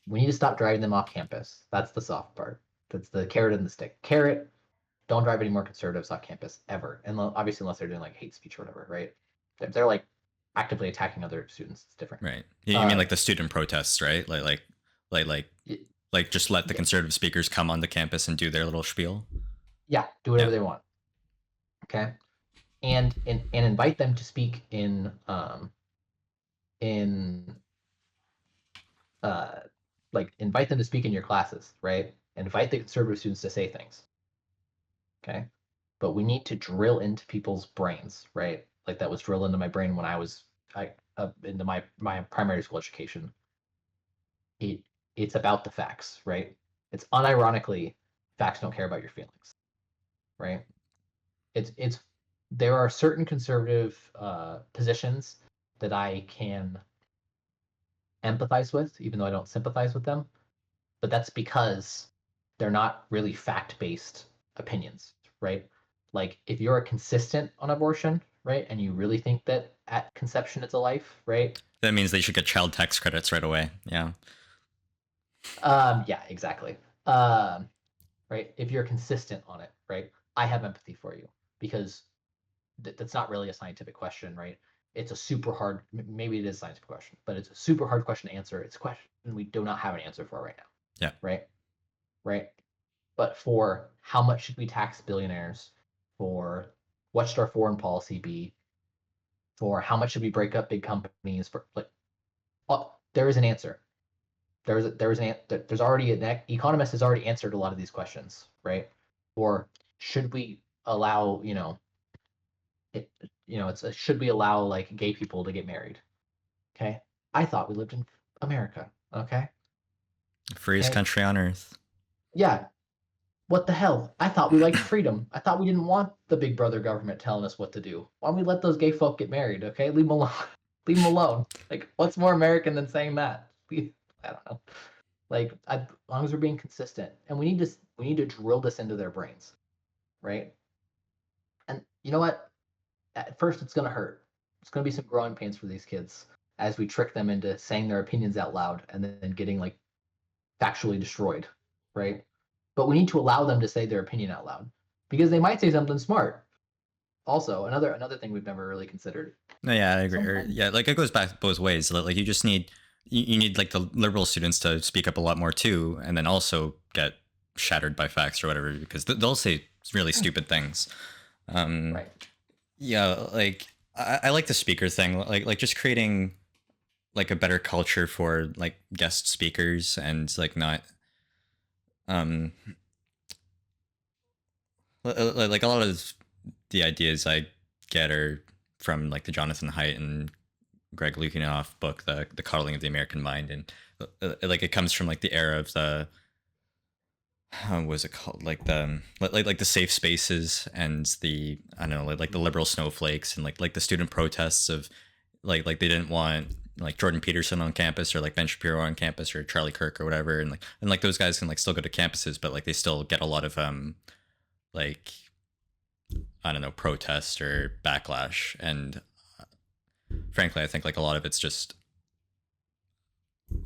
We need to stop driving them off campus. That's the soft part. That's the carrot and the stick. Carrot, don't drive any more conservatives off campus ever. And obviously, unless they're doing like hate speech or whatever, right? If they're like actively attacking other students, it's different. Right. You mean Uh, like the student protests, right? Like like y- like just let the yeah, conservative speakers come onto campus and do their little spiel. yeah, do Yeah. whatever they want. Okay. and invite them to speak in uh, like invite them to speak in your classes, right? Invite the conservative students to say things, okay? But we need to drill into people's brains, right? Like that was drilled into my brain when I was into my primary school education. It it's about the facts, right? It's unironically facts don't care about your feelings, right? It's there are certain conservative positions that I can empathize with, even though I don't sympathize with them. But that's because they're not really fact-based opinions, right? Like if you're consistent on abortion, right, and you really think that at conception it's a life, right? That means they should get child tax credits right away. Yeah. Yeah, exactly. Um, right. If you're consistent on it, right, I have empathy for you because that's not really a scientific question, right? It's a super hard, maybe it is a scientific question, but it's a super hard question to answer. It's a question we do not have an answer for right now, Yeah. right? Right. But for how much should we tax billionaires? For what should our foreign policy be? For how much should we break up big companies? For like, there is an answer. There's already an economist has already answered a lot of these questions, right? Or should we allow it, it's a, should we allow like gay people to get married? Okay, I thought we lived in America. Okay, Freest okay, country on earth. yeah, what the hell? I thought we liked freedom. I thought we didn't want the big brother government telling us what to do. Why don't we let those gay folk get married? Okay, leave them alone. Leave them alone. Like, what's more American than saying that? I don't know. Like, as long as we're being consistent, and we need to drill this into their brains, right? And you know what? At first, it's gonna hurt. It's gonna be some growing pains for these kids as we trick them into saying their opinions out loud and then getting like factually destroyed, right? But we need to allow them to say their opinion out loud because they might say something smart. Also, another thing we've never really considered. No, yeah, I agree. Sometimes, Yeah, like it goes back both ways. Like you just need you need like the liberal students to speak up a lot more too, and then also get shattered by facts or whatever because they'll say really stupid things. Um, right? yeah, like I like the speaker thing. Like just creating like a better culture for like guest speakers and like not um like a lot of the ideas I get are from like the Jonathan Haidt and Greg Lukianoff book, the Coddling of the American Mind, and like it comes from like the era of the what was it called, like the like the safe spaces and the I don't know like the liberal snowflakes and like the student protests of like they didn't want like Jordan Peterson on campus or like Ben Shapiro on campus or Charlie Kirk or whatever, and like those guys can like still go to campuses, but like they still get a lot of like I don't know protest or backlash, and frankly I think like a lot of it's just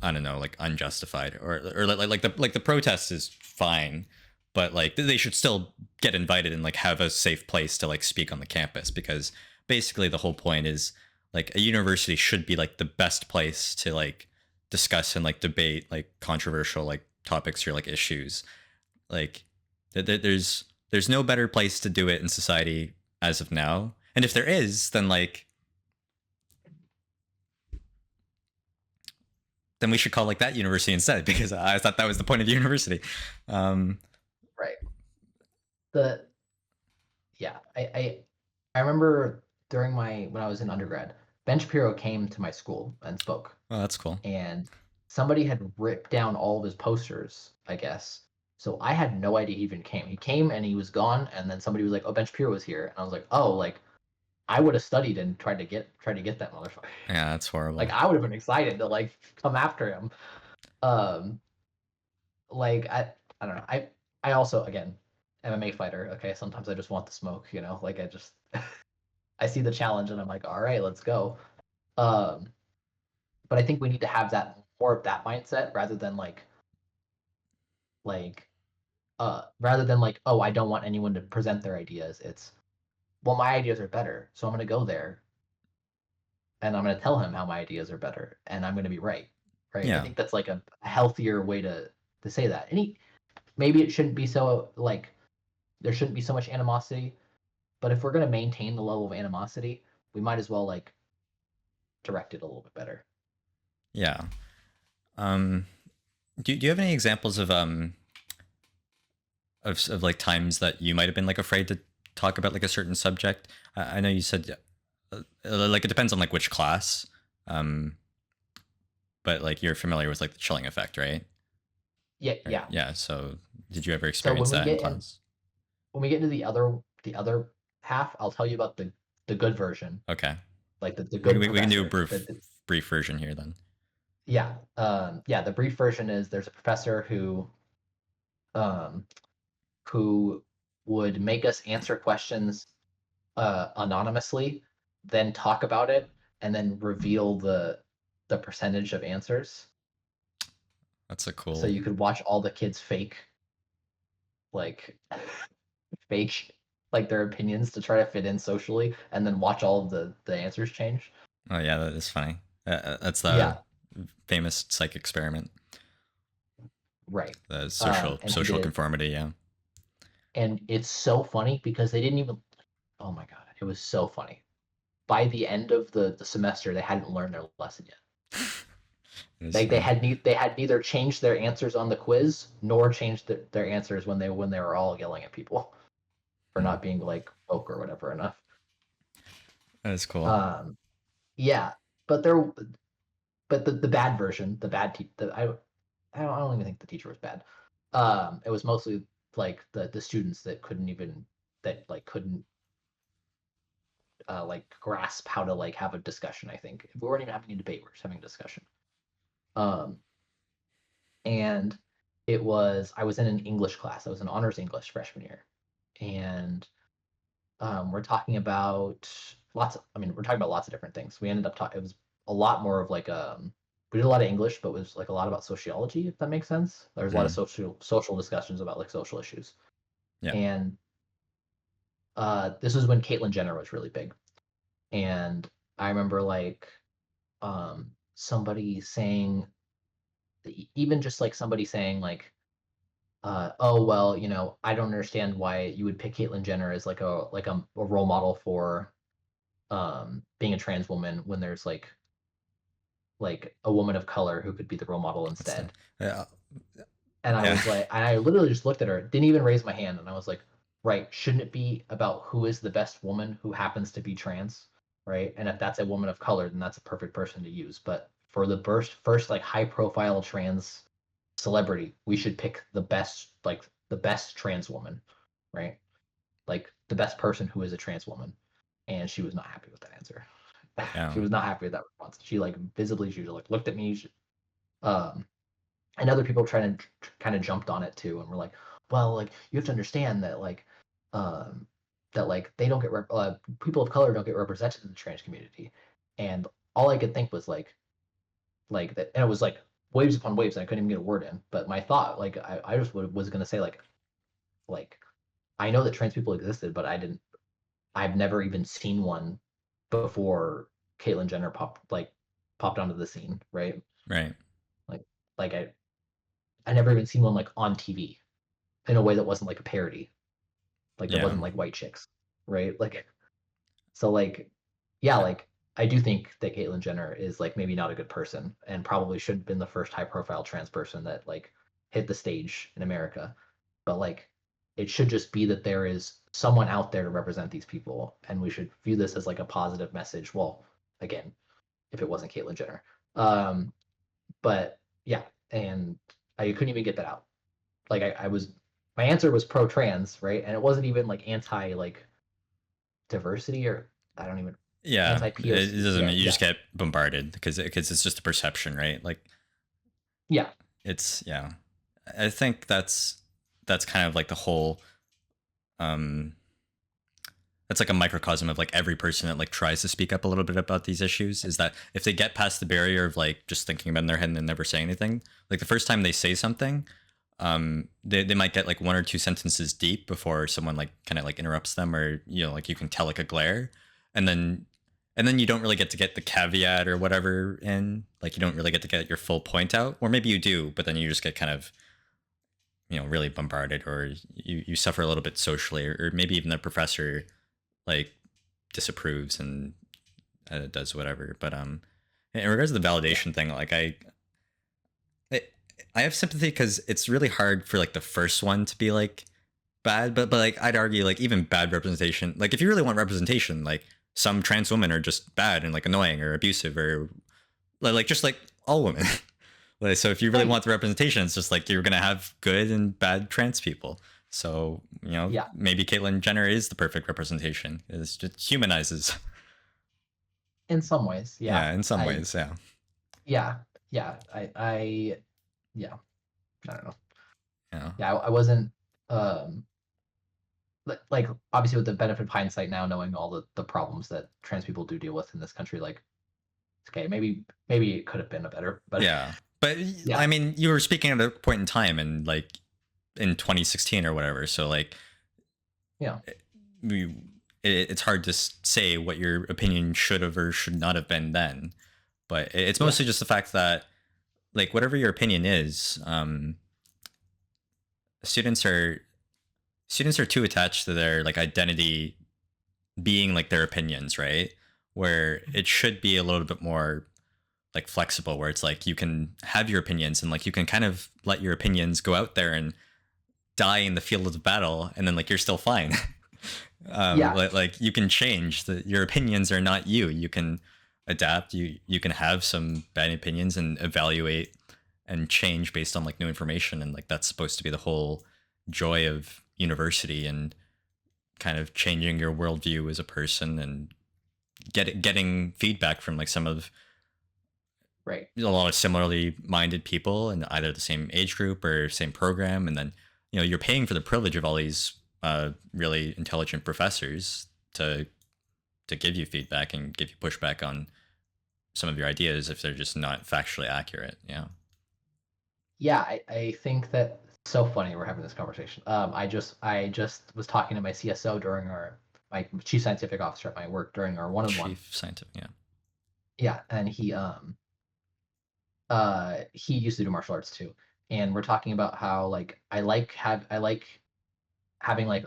I don't know, like unjustified or like the protest is fine, but like they should still get invited and like have a safe place to like speak on the campus because basically the whole point is like a university should be like the best place to like discuss and like debate like controversial like topics or like issues. Like there's no better place to do it in society as of now. And if there is, then we should call like that university instead because I thought that was the point of the university. Um, Right. The Yeah, I remember during my when I was in undergrad, Ben Shapiro came to my school and spoke, well, that's cool. and somebody had ripped down all of his posters, I guess. So I had no idea he even came. He came and he was gone, and then somebody was like, "Oh, Ben Shapiro was here," and I was like, "Oh, like I would have studied and tried to get that motherfucker. Yeah, that's horrible. Like I would have been excited to like come after him." Um, like I don't know. I also again MMA fighter. Okay, sometimes I just want the smoke. Like I just I see the challenge and I'm like, all right, let's go. Um, but I think we need to have that more of that mindset rather than like, oh, I don't want anyone to present their ideas. It's well, my ideas are better, so I'm gonna go there and I'm gonna tell him how my ideas are better, and I'm gonna be right. Right. I Yeah, think that's like a healthier way to say that. Maybe it shouldn't be so like there shouldn't be so much animosity, But if we're going to maintain the level of animosity, we might as well like direct it a little bit better. Yeah. Um, do you have any examples of like times that you might have been like afraid to talk about like a certain subject? I know you said like it depends on like which class, um, but like you're familiar with like the chilling effect, right? Yeah, Right. yeah. Yeah. So did you ever So experience that in class? when we get into the other half, I'll tell you about the good version, Okay. like the We, good we, we can do a professor. brief version here then. Yeah, yeah. The brief version is there's a professor um, who would make us answer questions anonymously, then talk about it, and then reveal the percentage of answers. That's a So cool. you could watch all the kids like fake like their opinions to try to fit in socially, and then watch all of the answers change. Oh yeah, that is funny. That's the Yeah, famous psych experiment, right. the And he did social it, conformity. Yeah. and it's so funny because they didn't even. Oh my god, it was so funny. By the end of the semester, they hadn't learned their lesson yet. It is Like they funny. had they had neither changed their answers on the quiz nor changed their answers when they were all yelling at people for Hmm. not being like woke or whatever enough. That is cool. Um, yeah, but there, but the bad version, the bad the I don't even think the teacher was bad. It was mostly like the students that couldn't even that like couldn't like grasp how to like have a discussion. I think if we weren't even having a debate, we were just having a discussion. Um, and I was in an English class. I was in honors English freshman year, and we're talking about we're talking about lots of different things. We ended up talking. It was a lot more of like we did a lot of English, but it was like a lot about sociology, if that makes sense. There was a lot of Hmm. social discussions about like social issues, Yeah. and this was when Caitlyn Jenner was really big, and I remember like somebody saying, even just like somebody saying like, oh well, I don't understand why you would pick Caitlyn Jenner as like a role model for being a trans woman when there's like a woman of color who could be the role model What's the? instead. Yeah. And I Yeah. was like, and I literally just looked at her, didn't even raise my hand, and I was like, right, shouldn't it be about who is the best woman who happens to be trans, right? And if that's a woman of color, then that's a perfect person to use. But for the first like high profile trans celebrity, we should pick the best trans woman, right? Like the best person who is a trans woman. And she was not happy with that answer. Yeah. She was not happy with that response. She like visibly, she like looked at me. Um, and other people trying to kind of jumped on it too, and were like, "Well, like you have to understand that um, like they don't people of color don't get represented in the trans community." And all I could think was like that, and it was like waves upon waves, and I couldn't even get a word in. But my thought, like I just was gonna say like I know that trans people existed, but I've never even seen one before Caitlyn Jenner popped onto the scene, right? Right. Like like I never even seen one like on TV in a way that wasn't like a parody, like that Yeah. wasn't like white chicks, right? Like so like yeah, like I do think that Caitlyn Jenner is like maybe not a good person and probably should have been the first high profile trans person that like hit the stage in America. But like it should just be that there is someone out there to represent these people, and we should view this as like a positive message. Well, again, if it wasn't Caitlyn Jenner. Um, but yeah, and I couldn't even get that out. Like I was my answer was pro trans, right? And it wasn't even like anti like diversity or I don't even Yeah. anti It POC. doesn't Yeah, mean you yeah, just get bombarded because it's just a perception, right? Like yeah, it's yeah. I think that's kind of like the whole um that's like a microcosm of like every person that like tries to speak up a little bit about these issues is that if they get past the barrier of like just thinking about it in their head and then never say anything, like the first time they say something, they might get like one or two sentences deep before someone like kind of like interrupts them or like you can tell like a glare and then you don't really get to get the caveat or whatever in like you don't really get to get your full point out or maybe you do but then you just get kind of really bombarded or you suffer a little bit socially or maybe even the professor like disapproves and does whatever. But in regards to the validation thing, like I, I have sympathy because it's really hard for like the first one to be like bad, but like I'd argue like even bad representation, like if you really want representation, like some trans women are just bad and like annoying or abusive or like just like all women. Like, so if you really Right. want the representation, it's just like you're gonna have good and bad trans people. So Yeah. maybe Caitlyn Jenner is the perfect representation. It just humanizes. In some ways, yeah. Yeah, in some I ways, yeah. yeah yeah yeah. I don't know. Yeah. Yeah, I wasn't um like obviously with the benefit of hindsight now, knowing all the problems that trans people do deal with in this country, like okay, maybe it could have been a better, but Yeah. But yeah, I mean, you were speaking at a point in time and like in 2016 or whatever. So like yeah, we, it's hard to say what your opinion should have or should not have been then. But it's yeah, mostly just the fact that like whatever your opinion is, students are students are too attached to their like identity being like their opinions, right? Where it should be a little bit more like flexible, where it's like you can have your opinions and like you can kind of let your opinions go out there and die in the field of battle, and then like you're still fine. yeah, Like you can change. Your opinions are not you. You can adapt. You can have some bad opinions and evaluate and change based on like new information, and like that's supposed to be the whole joy of university and kind of changing your worldview as a person and getting feedback from like some of right. a lot of similarly minded people in either the same age group or same program, and then you're paying for the privilege of all these really intelligent professors to give you feedback and give you pushback on some of your ideas if they're just not factually accurate. Yeah. Yeah, I think that so funny we're having this conversation. I just was talking to my CSO during our my chief scientific officer at my work during our one-on-one. Chief scientific. Yeah. Yeah, and he used to do martial arts too, and we're talking about how like I like having like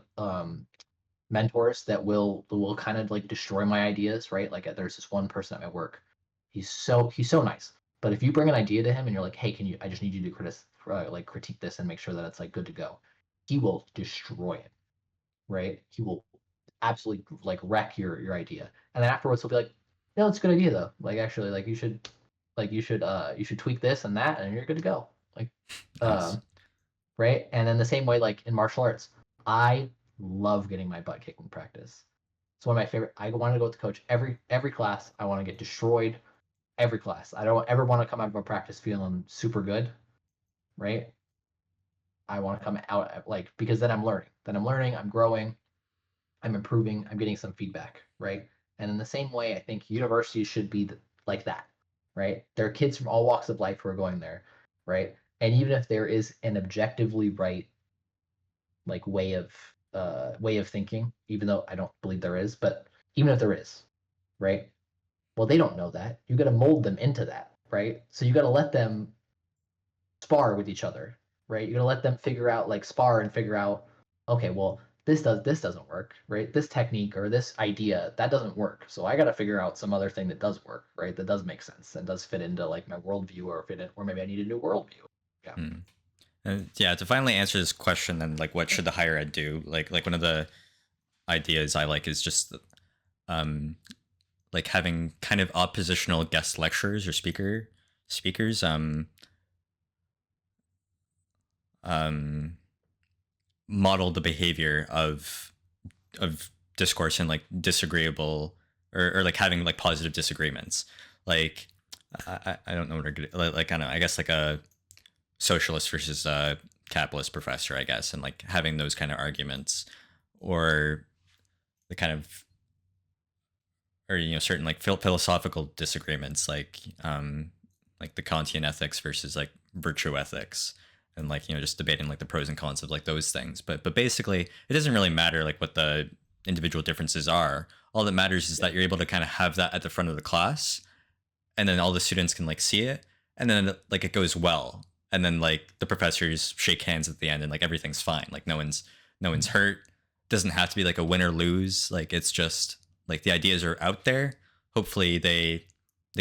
mentors that will kind of like destroy my ideas, right? Like there's this one person at my work. He's so nice. But if you bring an idea to him and you're like, "Hey, can you I just need you to like critique this and make sure that it's like good to go." He will destroy it, right? He will absolutely like wreck your idea. And then afterwards he'll be like, "No, it's a good idea though. Like actually like you should tweak this and that and you're good to go." Like Nice. um right? And then the same way, like in martial arts, I love getting my butt kicked in practice. It's one of my favorite. I want to go with the coach every class. I want to get destroyed every class. I don't ever want to come out of a practice feeling super good, right? I want to come out like because then I'm learning. Then I'm learning. I'm growing. I'm improving. I'm getting some feedback, right? And in the same way, I think universities should be like that, right? There are kids from all walks of life who are going there, right? And even if there is an objectively right like way of thinking, even though I don't believe there is, but even if there is, right? Well, they don't know that. You got to mold them into that, right? So you got to let them spar with each other, right? You got to let them figure out like spar and figure out, okay, well, this doesn't work, right? This technique or this idea that doesn't work. So I got to figure out some other thing that does work, right? That does make sense and does fit into like my worldview or fit in, or maybe I need a new worldview. Yeah. Hmm. And yeah, to finally answer this question, then like, what should the higher ed do? Like one of the ideas I like is just um, like having kind of oppositional guest lecturers or speakers um, model the behavior of discourse and like disagreeable or like having like positive disagreements. Like I don't know what like I don't know, I guess like a socialist versus a capitalist professor, I guess, and like having those kind of arguments, or the kind of or certain like philosophical disagreements, like the Kantian ethics versus like virtue ethics, and like just debating like the pros and cons of like those things. But basically, it doesn't really matter like what the individual differences are. All that matters is that you're able to kind of have that at the front of the class, and then all the students can like see it, and then like it goes well, and then like the professors shake hands at the end, and like everything's fine. Like no one's hurt. doesn't have to be like a win or lose. Like it's just like the ideas are out there. Hopefully they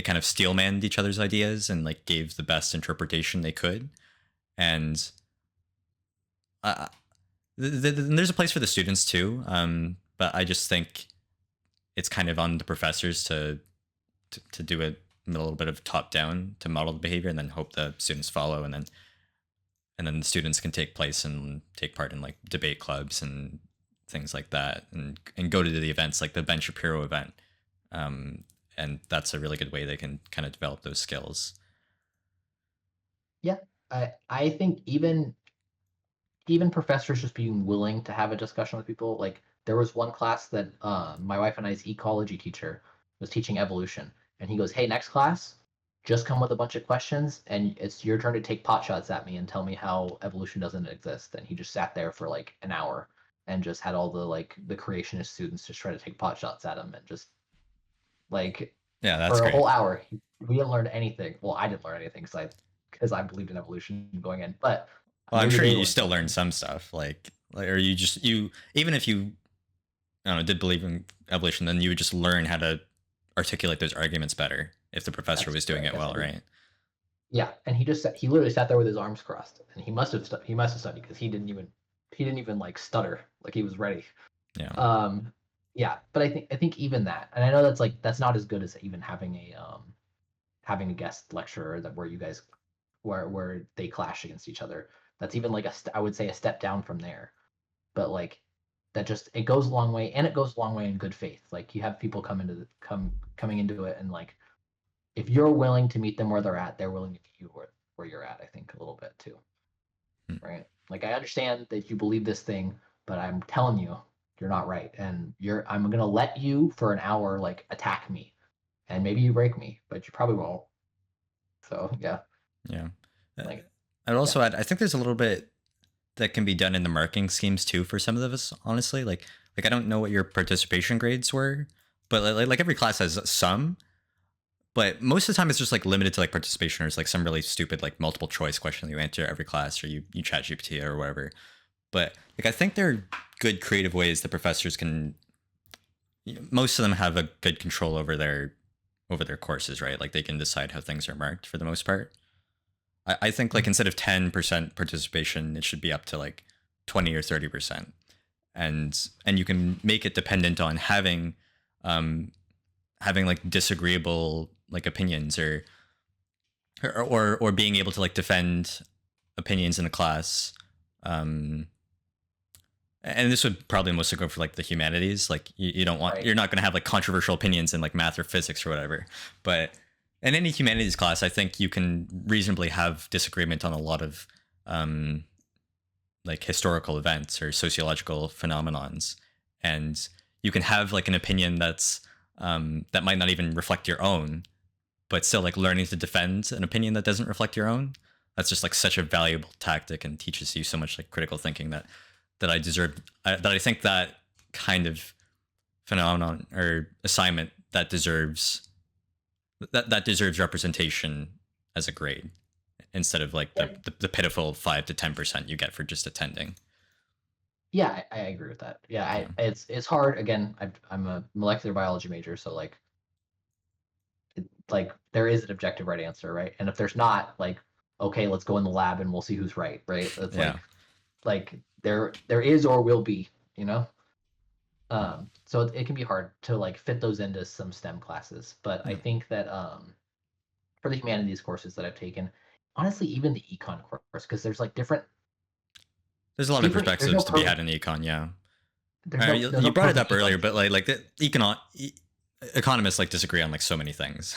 kind of steel manned each other's ideas and like gave the best interpretation they could. And uh, there's a place for the students too. But I just think it's kind of on the professors to do it a little bit of top down to model the behavior, and then hope the students follow, and then the students can take place and take part in like debate clubs and things like that, and go to the events like the Ben Shapiro event. And that's a really good way they can kind of develop those skills. Yeah, I think even professors just being willing to have a discussion with people. Like there was one class that my wife and I's ecology teacher was teaching evolution, and he goes, "Hey, next class, just come with a bunch of questions, and it's your turn to take pot shots at me and tell me how evolution doesn't exist." And he just sat there for like an hour and just had all the creationist students just try to take pot shots at him, and just like Yeah, that's for a great. whole hour, we didn't learn anything. Well, I didn't learn anything because I believed in evolution going in, but Well, I'm maybe sure they you learned still learn something. some stuff, like, or you just you even if you I don't know did believe in evolution, then you would just learn how to articulate those arguments better if the professor That's was true. doing I it guess I well, didn't. right? Yeah, and he literally sat there with his arms crossed, and he must have studied because he didn't even like stutter, like he was ready. Yeah, Um, yeah, but I think even that, and I know that's like that's not as good as even having a guest lecturer that where you guys where they clash against each other. That's even like I would say a step down from there. But like that just it goes a long way, and it goes a long way in good faith. Like you have people coming into it, and like if you're willing to meet them where they're at, they're willing to meet you where you're at. I think a little bit too, hmm, right? Like I understand that you believe this thing, but I'm telling you, you're not right, and I'm gonna let you for an hour like attack me, and maybe you break me, but you probably won't. So yeah, yeah. Uh, like I'd yeah, also add, I think there's a little bit that can be done in the marking schemes too for some of us. Honestly, like I don't know what your participation grades were, but like every class has some. But most of the time, it's just like limited to like participation, or it's like some really stupid like multiple choice question that you answer every class, or you chat GPT or whatever. But like I think there are good creative ways that professors can. Most of them have a good control over their courses, right? Like they can decide how things are marked for the most part. I think like mhm, instead of 10% participation, it should be up to like 20 or 30%, and you can make it dependent on um having like disagreeable like opinions, or being able to like defend opinions in a class. um and this would probably mostly go for like the humanities. Like you don't want, right. you're not going to have like controversial opinions in like math or physics or whatever. But in any humanities class, I think you can reasonably have disagreement on a lot of um like historical events or sociological phenomenons, and you can have like an opinion that might not even reflect your own, but still like learning to defend an opinion that doesn't reflect your own. That's just like such a valuable tactic and teaches you so much like critical thinking that I think that kind of phenomenon or assignment that deserves representation as a grade, instead of like Yeah, the pitiful 5 to 10% you get for just attending. yeah, I agree with that. Yeah, Yeah, it's hard. Again, I'm a molecular biology major, so like there is an objective right answer, right? And if there's not, like, okay, let's go in the lab and we'll see who's right, right? It's yeah, like there is or will be, you know. So it can be hard to like fit those into some STEM classes, but I yeah. think that for the humanities courses that I've taken, honestly, even the econ course, because there's like There's a lot of different. There's no perspectives to be had in econ. Yeah. there's You no brought it perfect up earlier, econ but teacher. like the economists like disagree on like so many things.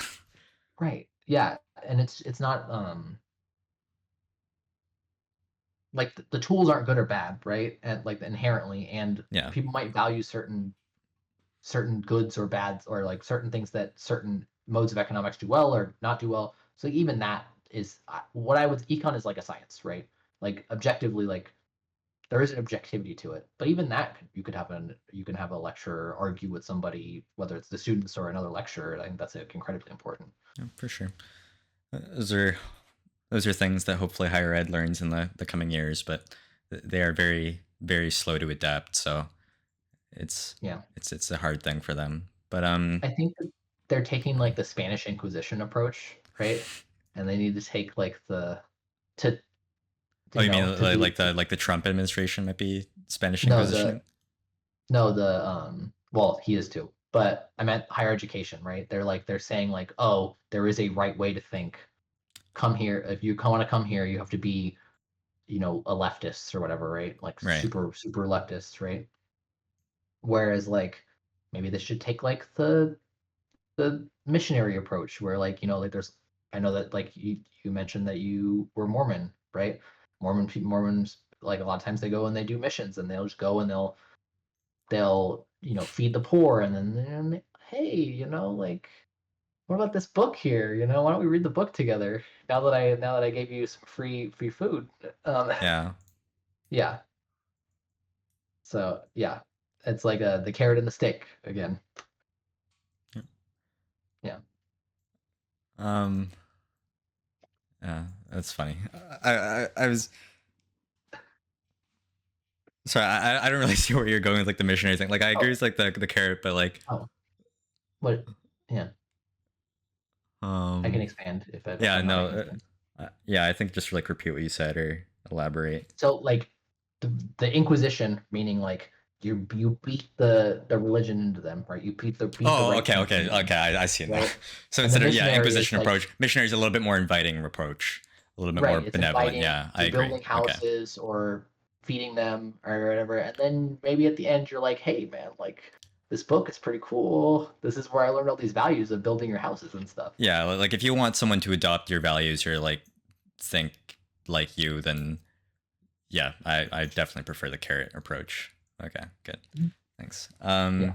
Right. Yeah, and it's not like the tools aren't good or bad, right? And like inherently, and Yeah, people might value certain goods or bads or like certain things that certain modes of economics do well or not do well. So even that is what I would econ is like a science, right? Like objectively, like there is an objectivity to it. But even that, you can have a lecturer argue with somebody, whether it's the students or another lecturer. I think that's incredibly important. yeah, for sure. Those are things that hopefully higher ed learns in the coming years, but they are very slow to adapt. So it's Yeah. it's a hard thing for them. But I think that they're taking like the Spanish Inquisition approach, right? And they need to take like the to oh, you you know mean to be like the Trump administration might be Spanish no the Inquisitioning? no the well he is too, but I meant higher education, right? They're saying like, oh, there is a right way to think. Come here if you want to come here, you have to be a leftist or whatever, right? Like Right. super leftist, right? Whereas like maybe this should take like the missionary approach where like like there's I know that like you mentioned that you were Mormon, right? Mormons like a lot of times they go and they do missions and they'll just go and they'll feed the poor and then hey like what about this book here, why don't we read the book together now that I gave you some free food. um Yeah. yeah, so yeah, it's like the carrot and the stick again. Yeah. Um. Yeah. That's funny. I was sorry. I don't really see where you're going with like the missionary thing. Like I agree Oh. with like the carrot, but like Oh. What? Yeah, I can um. expand if Yeah. I'm not No. making sense. Yeah. I think just like repeat what you said or elaborate. So like the Inquisition, meaning like you beat the religion into them, right? You beat the Oh, right okay, thinking okay, in them, okay. I see now. right? So And the instead of yeah, missionary is Inquisition like, approach, missionary is a little bit more inviting approach, a little bit more right, it's benevolent. inviting, Yeah, I you're agree. building Okay. houses or feeding them or whatever, and then maybe at the end you're like, hey man, like this book is pretty cool. This is where I learned all these values of building your houses and stuff. Yeah, like if you want someone to adopt your values or like think like you, then yeah, I definitely prefer the carrot approach. Okay, good. Thanks. Yeah.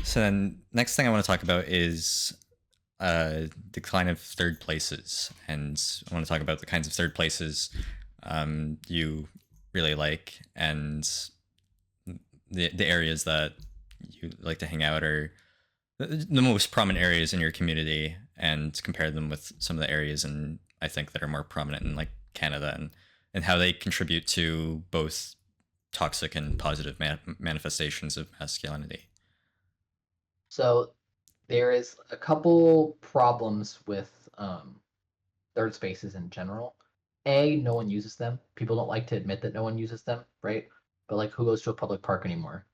So then next thing I want to talk about is decline of third places, and I want to talk about the kinds of third places you really like, and the areas that you like to hang out, or the most prominent areas in your community, and compare them with some of the areas in I think that are more prominent in like Canada, and how they contribute to both toxic and positive manifestations of masculinity. So there is a couple problems with third spaces in general. No one uses them. People don't like to admit that no one uses them, right? But like, who goes to a public park anymore,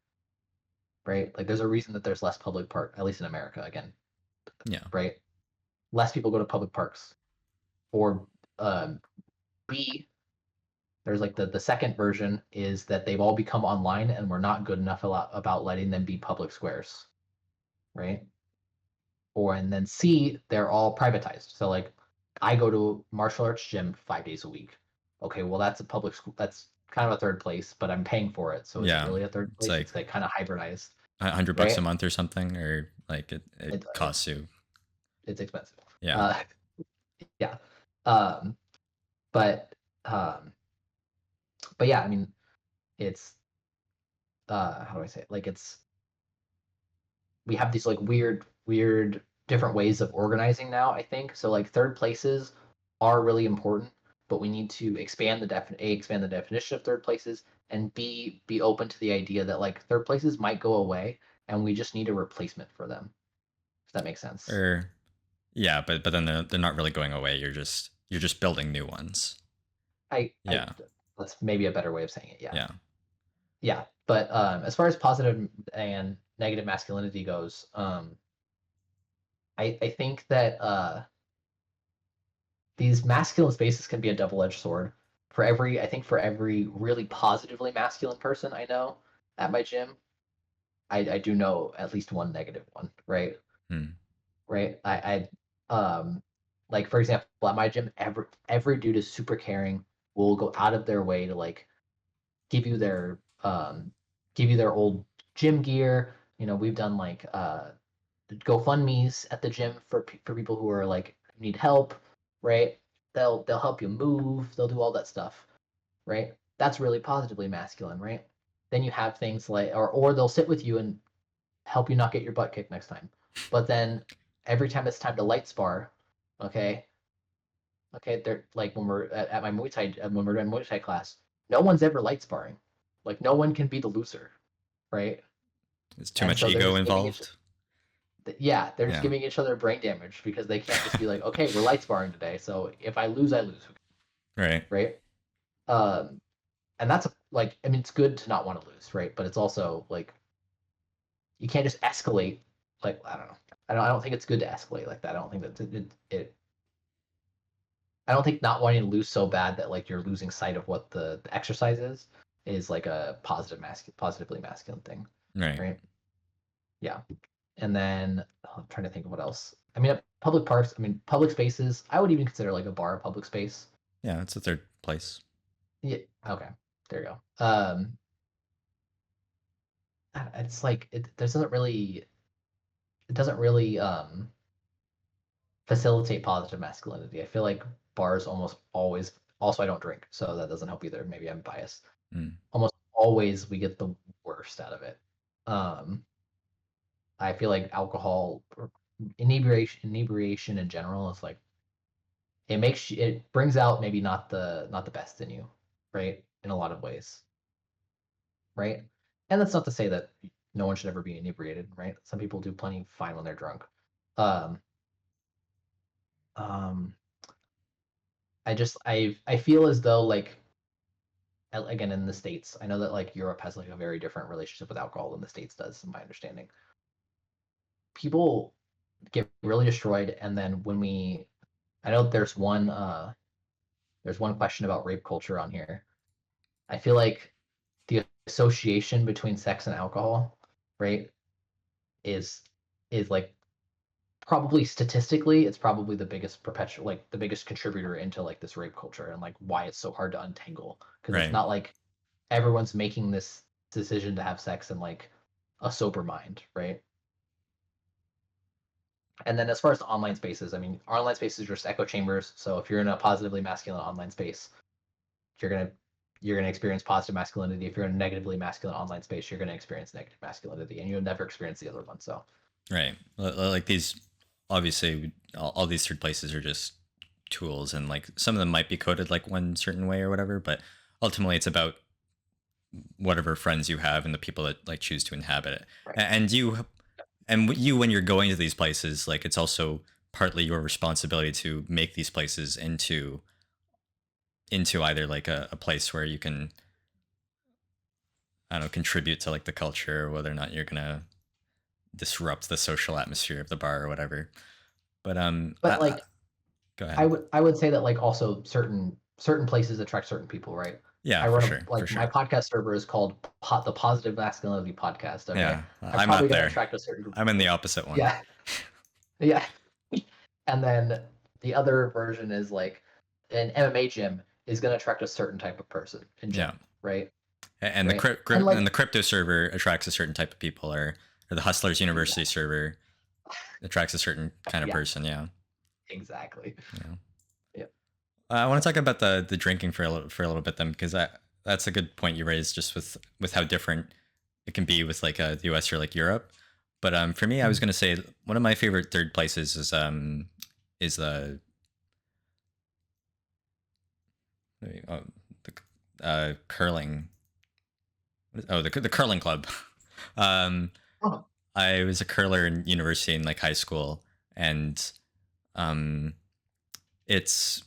right? Like, there's a reason that there's less public park, at least in America, again, Yeah. right? Less people go to public parks. Or um, B, there's like the second version is that they've all become online and we're not good enough about letting them be public squares, right? Or and then C, they're all privatized. So like I go to martial arts gym 5 days a week. Okay, well that's a public school. That's kind of a third place, but I'm paying for it. So is it Yeah. really a third It's place? like It's like kind of hybridized, $100 a right? month or something, or like it It's costs you. it's expensive. Yeah. Uh, yeah. Um, but um, but yeah, I mean, it's how do I say it? Like it's we have these like weird different ways of organizing now, I think. So like third places are really important, but we need to expand the definition of third places, and B, be open to the idea that like third places might go away and we just need a replacement for them. If that makes sense. Or yeah, but then they're not really going away. You're just building new ones. I Yeah. That's maybe a better way of saying it. Yeah. Yeah. Yeah. But as far as positive and negative masculinity goes, I think that these masculine spaces can be a double-edged sword. For every really positively masculine person I know at my gym, I do know at least one negative one, right? Hmm. Right. Like for example, at my gym, every dude is super caring, will go out of their way to like give you their um give you their old gym gear. We've done like GoFundMe's at the gym for people who are like need help, right? They'll help you move. They'll do all that stuff, right? That's really positively masculine, right? Then you have things like, or they'll sit with you and help you not get your butt kicked next time. But then every time it's time to light spar, okay, they're like when we're at my Muay Thai when we're doing Muay Thai class, no one's ever light sparring. Like no one can be the loser, right? It's too And much so they're ego just giving involved. yeah, they're just Yeah. giving each other brain damage because they can't just be like, okay, we're light sparring today, so if I lose, I lose, Right. right? Um, and that's like, I mean, it's good to not want to lose, right? But it's also like you can't just escalate. Like I don't know, I don't think it's good to escalate like that. I don't think that I don't think not wanting to lose so bad that like you're losing sight of what the exercise is like a positively masculine thing, Right. right? Yeah. And then I'm trying to think of what else. I mean, public parks. I mean, public spaces. I would even consider like a bar a public space. Yeah, it's a third place. Yeah. Okay. There you go. It's like it doesn't really facilitate positive masculinity. I feel like bars almost always. Also, I don't drink, so that doesn't help either. Maybe I'm biased. Mm. Almost always we get the worst out of it. Um, I feel like alcohol, or inebriation in general is like it brings out maybe not the best in you, right? In a lot of ways, right? And that's not to say that no one should ever be inebriated, right? Some people do plenty fine when they're drunk. Um, um, I feel as though like again in the states, I know that like Europe has like a very different relationship with alcohol than the states does, in my understanding. People get really destroyed, and then when I know there's one question about rape culture on here. I feel like the association between sex and alcohol, right, is like probably statistically, it's probably the biggest perpetual, like the biggest contributor into like this rape culture and like why it's so hard to untangle because it's Right. not like everyone's making this decision to have sex in like a sober mind, right? And then as far as the online spaces, I mean, online spaces are just echo chambers. So if you're in a positively masculine online space, you're gonna experience positive masculinity. If you're in a negatively masculine online space, you're gonna experience negative masculinity, and you'll never experience the other one. So Right. Like these, obviously, all these third places are just tools, and like some of them might be coded like one certain way or whatever, but ultimately it's about whatever friends you have and the people that like choose to inhabit it. right, And you when you're going to these places, like it's also partly your responsibility to make these places into either like a place where you can, I don't know, contribute to like the culture, or whether or not you're gonna disrupt the social atmosphere of the bar or whatever. But but like go I ahead. would I would say that like also certain places attract certain people, right? Yeah, I for run a sure, for like my sure. podcast server is called the Positive Masculinity Podcast. Okay, Yeah, I'm I'm probably not gonna there. attract a certain group of I'm in the people. opposite one. Yeah, yeah. And then the other version is like an MMA gym is gonna attract a certain type of person in Yeah, general, right? and Right. And and like the crypto server attracts a certain type of people, or the Hustlers University exactly, server attracts a certain kind of yeah, person. Yeah, exactly. yeah. Yeah. I want to talk about the drinking for a little bit then, because that's a good point you raised, just with how different it can be with like the U.S. or like Europe. But for me, I was Mhm. going to say one of my favorite third places is uh, the curling. Oh, the curling club. um, Oh, I was a curler in university and like high school, and um, it's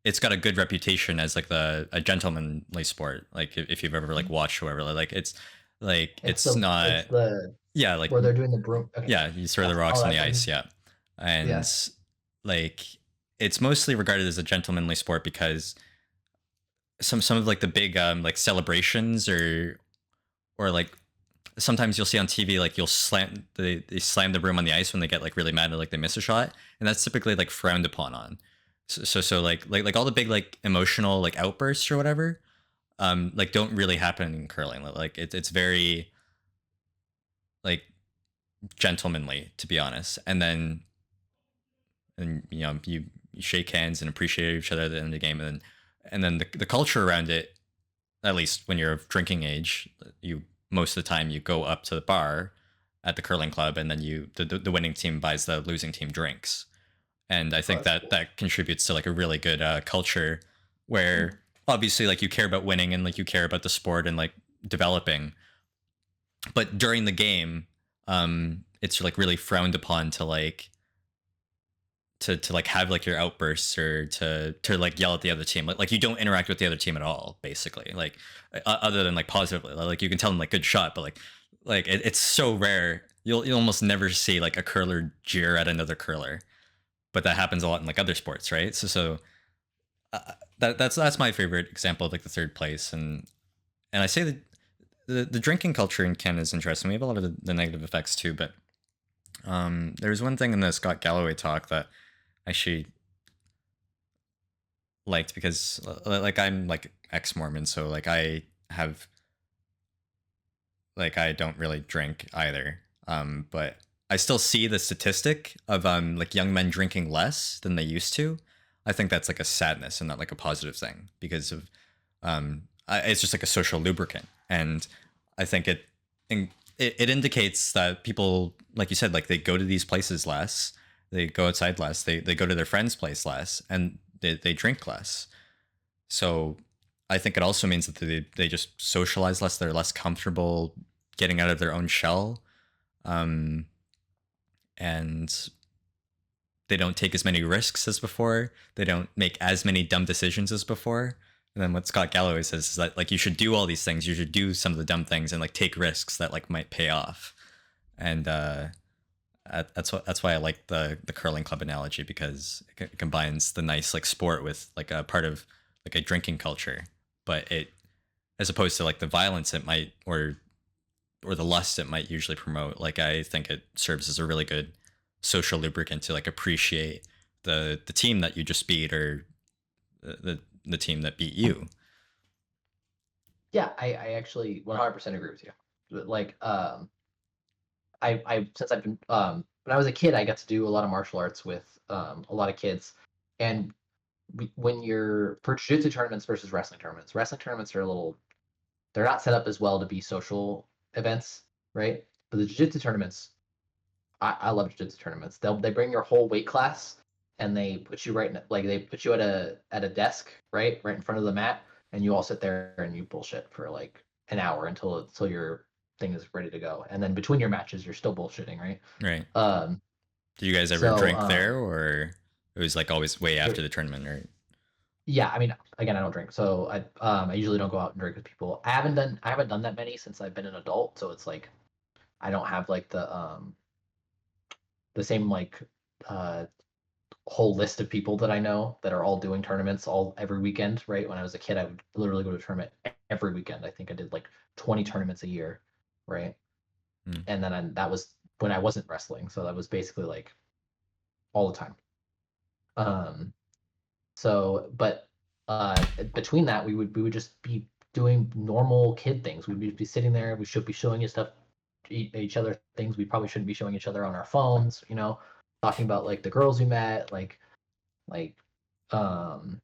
it's got a good reputation as like a gentlemanly sport. Like if you've ever like watched whoever, like it's it's not, the yeah, like where they're doing the broom. Okay, yeah, you throw the that's rocks on the that's ice, yeah, yeah. and like it's mostly regarded as a gentlemanly sport because some of like the big like celebrations, or like sometimes you'll see on TV like they slam the broom on the ice when they get like really mad or like they miss a shot, and that's typically like frowned upon on. So like all the big like emotional like outbursts or whatever, like don't really happen in curling. Like it's very like gentlemanly, to be honest. And you shake hands and appreciate each other at the end of the game, and then the culture around it, at least when you're of drinking age, you most of the time you go up to the bar at the curling club, and then the winning team buys the losing team drinks. And I Oh, think that's that cool. that contributes to like a really good culture where Mhm. obviously like you care about winning and like you care about the sport and like developing, but during the game, it's like really frowned upon to like have like your outbursts or to like yell at the other team. Like you don't interact with the other team at all, basically. Like other than like positively, like you can tell them like good shot, but it's so rare. You'll almost never see like a curler jeer at another curler, but that happens a lot in like other sports, right? So that's my favorite example of like the third place, and I say that the drinking culture in Canada is interesting. We have a lot of the negative effects too, but there's one thing in the Scott Galloway talk that I actually liked because like I'm like ex-Mormon, so like I don't really drink either. But I still see the statistic of like young men drinking less than they used to. I think that's like a sadness and not like a positive thing because of it's just like a social lubricant, and I think it indicates that people, like you said, like they go to these places less, they go outside less, they go to their friends' place less, and they drink less. So I think it also means that they just socialize less. They're less comfortable getting out of their own shell, um, and they don't take as many risks as before. They don't make as many dumb decisions as before. And then what Scott Galloway says is that like you should do all these things. You should do some of the dumb things and like take risks that like might pay off. And that's why I like the curling club analogy, because it combines the nice like sport with like a part of like a drinking culture, but it, as opposed to like the violence it might or the lust it might usually promote. Like I think it serves as a really good social lubricant to like appreciate the team that you just beat, or the team that beat you. Yeah, I actually 100% agree with you. Like, I since I've been when I was a kid, I got to do a lot of martial arts with a lot of kids, and when you're for jiu-jitsu tournaments versus wrestling tournaments are a little they're not set up as well to be social events, right? But the jiu-jitsu tournaments, I love jiu-jitsu tournaments. They bring your whole weight class and they put you like they put you at a desk, right in front of the mat, and you all sit there and you bullshit for like an hour until your thing is ready to go, and then between your matches you're still bullshitting, right? Right. Um, Do you guys ever so drink there, or it was like always way after there, the tournament, or? yeah, I mean, again, I don't drink, so I usually don't go out and drink with people. I haven't done that many since I've been an adult, so it's like I don't have like the same like uh whole list of people that I know that are all doing tournaments all every weekend, right? When I was a kid, I would literally go to a tournament every weekend. I think I did like 20 tournaments a year, right? Hmm. And then that was when I wasn't wrestling, so that was basically like all the time. Um, so, but between that, we would just be doing normal kid things. We'd be sitting there. We should be showing you stuff, each other things we probably shouldn't be showing each other on our phones. Talking about like the girls we met, like um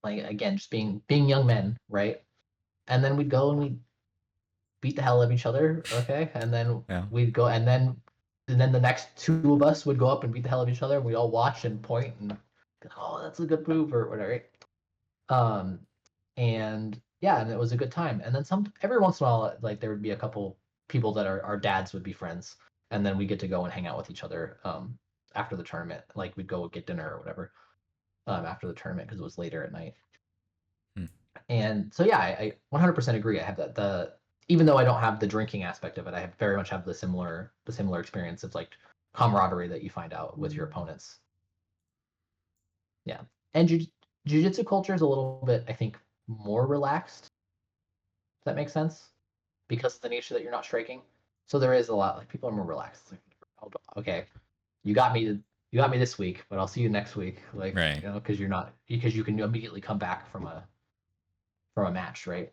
like again just being young men, right? And then we'd go and we'd beat the hell out of each other, okay? And then Yeah. we'd go and then the next two of us would go up and beat the hell out of each other, and we'd all watch and point and be like, oh, that's a good move or whatever, right? um and yeah, and it was a good time. And then some every once in a while, like there would be a couple people that our dads would be friends, and then we get to go and hang out with each other after the tournament. Like we'd go get dinner or whatever after the tournament because it was later at night. Hmm. And so yeah, I 100% agree. I have the even though I don't have the drinking aspect of it, I have very much have the similar experience of like camaraderie that you find out with your opponents. Yeah, and jiu-jitsu culture is a little bit, I think, more relaxed. If that makes sense, because of the nature that you're not striking. So there is a lot like people are more relaxed. It's like, okay, you got me. You got me this week, but I'll see you next week. Like Right. because you can immediately come back from a match, right?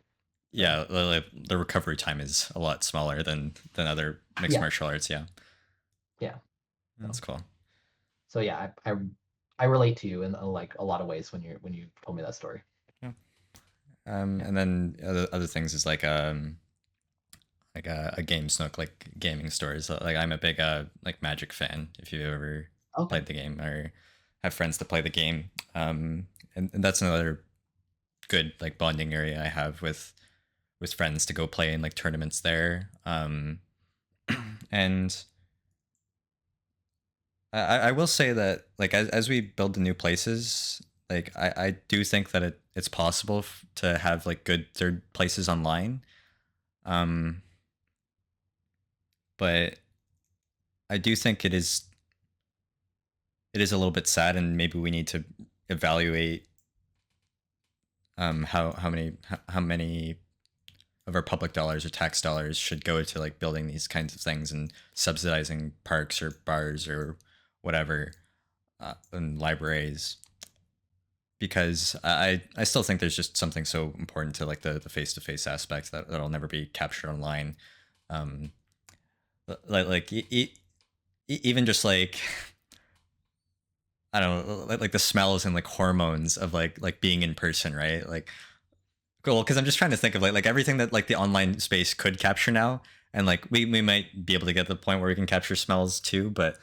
So Yeah, the recovery time is a lot smaller than other mixed yeah, martial arts. Yeah, yeah. that's So cool. so yeah, I relate to you in like a lot of ways when you told me that story. Yeah. Yeah. And then other things is like a game snook, like gaming stores. Like I'm a big like Magic fan. If you've ever Okay. played the game or have friends that play the game, and that's another good like bonding area I have with friends to go play in like tournaments there. And I will say that like as we build the new places, like I do think that it's possible to have like good third places online. Um, but I do think it is a little bit sad, and maybe we need to evaluate how many of our public dollars or tax dollars should go to like building these kinds of things and subsidizing parks or bars or whatever, and libraries, because I still think there's just something so important to like the face-to-face aspect that'll never be captured online. um even just like I don't know, like the smells and like hormones of like being in person, right? Like, cool, because I'm just trying to think of like everything that like the online space could capture now, and like we might be able to get to the point where we can capture smells too, but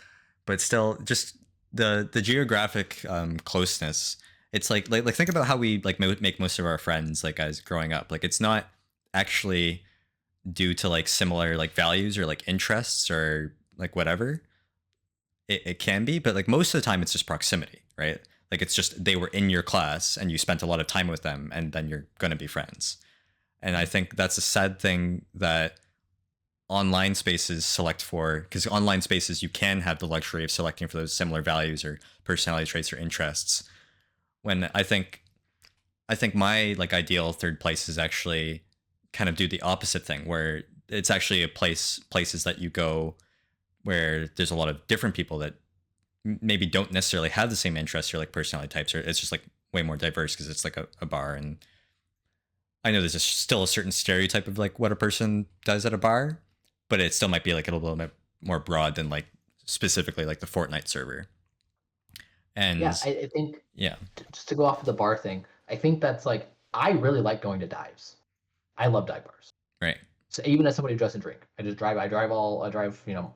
still, just the geographic closeness. It's like think about how we like make most of our friends like as growing up. Like it's not actually due to like similar like values or like interests or like whatever. It can be, but like most of the time it's just proximity, right? Like it's just they were in your class and you spent a lot of time with them, and then you're going to be friends. And I think that's a sad thing that online spaces select for, because online spaces you can have the luxury of selecting for those similar values or personality traits or interests. When I think my like ideal third place is actually kind of do the opposite thing, where it's actually a places that you go where there's a lot of different people that maybe don't necessarily have the same interests or like personality types, or it's just like way more diverse because it's like a bar. And I know there's still a certain stereotype of like what a person does at a bar, but it still might be like a little bit more broad than like specifically like the Fortnite server. Yeah, And I think yeah, just to go off of the bar thing, I think that's like I really like going to dives. I love dive bars. right. So even as somebody who doesn't drink, I just drive. I drive.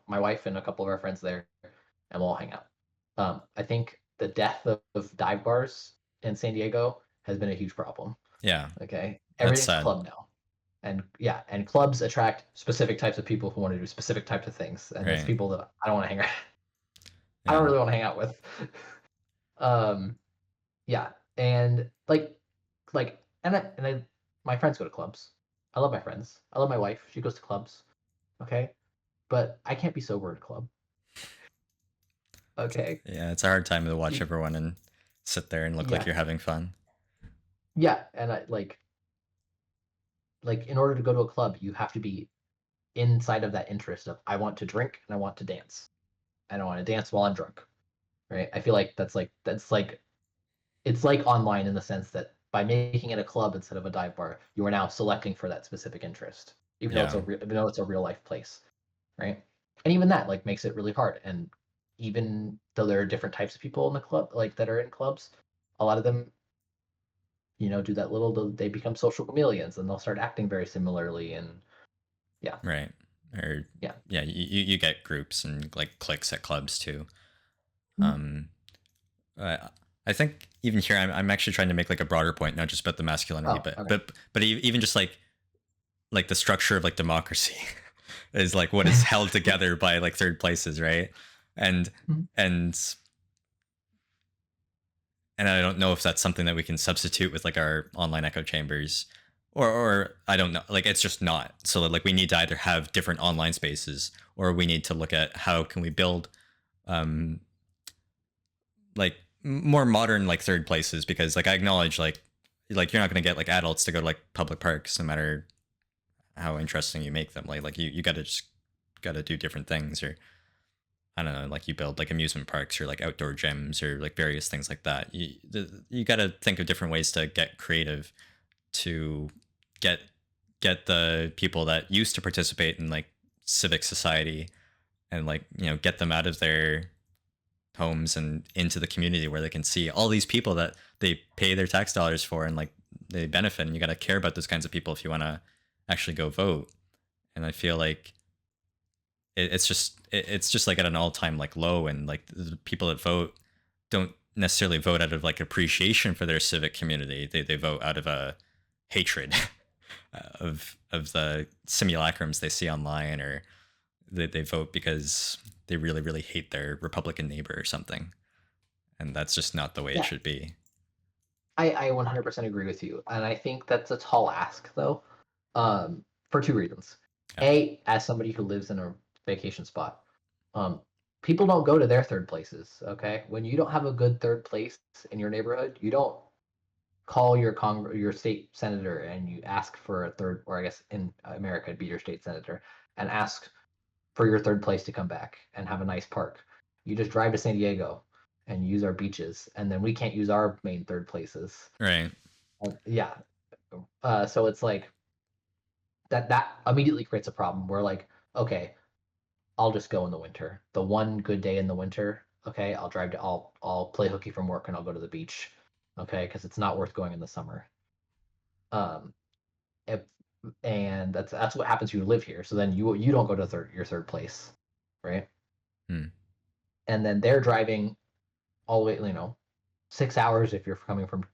My wife and a couple of our friends there, and we'll all hang out. I think the death of dive bars in San Diego has been a huge problem. Yeah, Okay, that's everything's sad. club now, and yeah, and clubs attract specific types of people who want to do specific types of things, and it's Right. people that I don't want to hang around. I don't Yeah. really want to hang out with. um, yeah, and my friends go to clubs. I love my friends. I love my wife. She goes to clubs. Okay, but I can't be sober at a club. Okay. Yeah, it's a hard time to watch everyone and sit there and look like Yeah. you're having fun. Yeah, and I like in order to go to a club, you have to be inside of that interest of I want to drink and I want to dance. And I want to dance while I'm drunk. Right? I feel like that's like it's like online in the sense that by making it a club instead of a dive bar, you are now selecting for that specific interest, Yeah. even though it's a real life place, right? And even that like makes it really hard. And even though there are different types of people in the club, like that are in clubs, a lot of them, do that little. They become social chameleons, and they'll start acting very similarly. And yeah, Right. Or yeah, yeah, you get groups and like cliques at clubs too. mm. Um, I I think even here I'm actually trying to make like a broader point, not just about the masculinity, Oh, okay. but even just like the structure of like democracy is like what is held together by like third places, right? And Mhm. and and I don't know if that's something that we can substitute with like our online echo chambers, or I don't know, like it's just not. So like we need to either have different online spaces, or we need to look at how can we build um like more modern like third places, because like I acknowledge like you're not going to get like adults to go to like public parks no matter how interesting you make them. Like you got to just got to do different things, or I don't know, like you build like amusement parks or like outdoor gyms or like various things like that. You got to think of different ways to get creative to get get the people that used to participate in like civic society, and like get them out of their homes and into the community where they can see all these people that they pay their tax dollars for, and like they benefit. And you got to care about those kinds of people if you want to actually go vote. And I feel like it's just like at an all-time like low, and like the people that vote don't necessarily vote out of like appreciation for their civic community. They vote out of a hatred. of the simulacrums they see online, or they vote because they really really hate their Republican neighbor or something, and that's just not the way it Yeah, should be. I 100% agree with you, and I think that's a tall ask though, for two reasons. Yeah. A, as somebody who lives in a vacation spot, um, people don't go to their third places. Okay, when you don't have a good third place in your neighborhood, you don't call your state senator and you ask for a third, or I guess in America it'd be your state senator, and ask for your third place to come back and have a nice park. You just drive to San Diego and use our beaches, and then we can't use our main third places. Right. Yeah. So it's like that immediately creates a problem where like, okay, I'll just go in the winter. The one good day in the winter, okay, I'll play hooky from work and I'll go to the beach, okay, because it's not worth going in the summer. Um, if, and that's what happens when you live here. So then you don't go to your third place, right? Hmm. And then they're driving all the way, 6 hours if you're coming from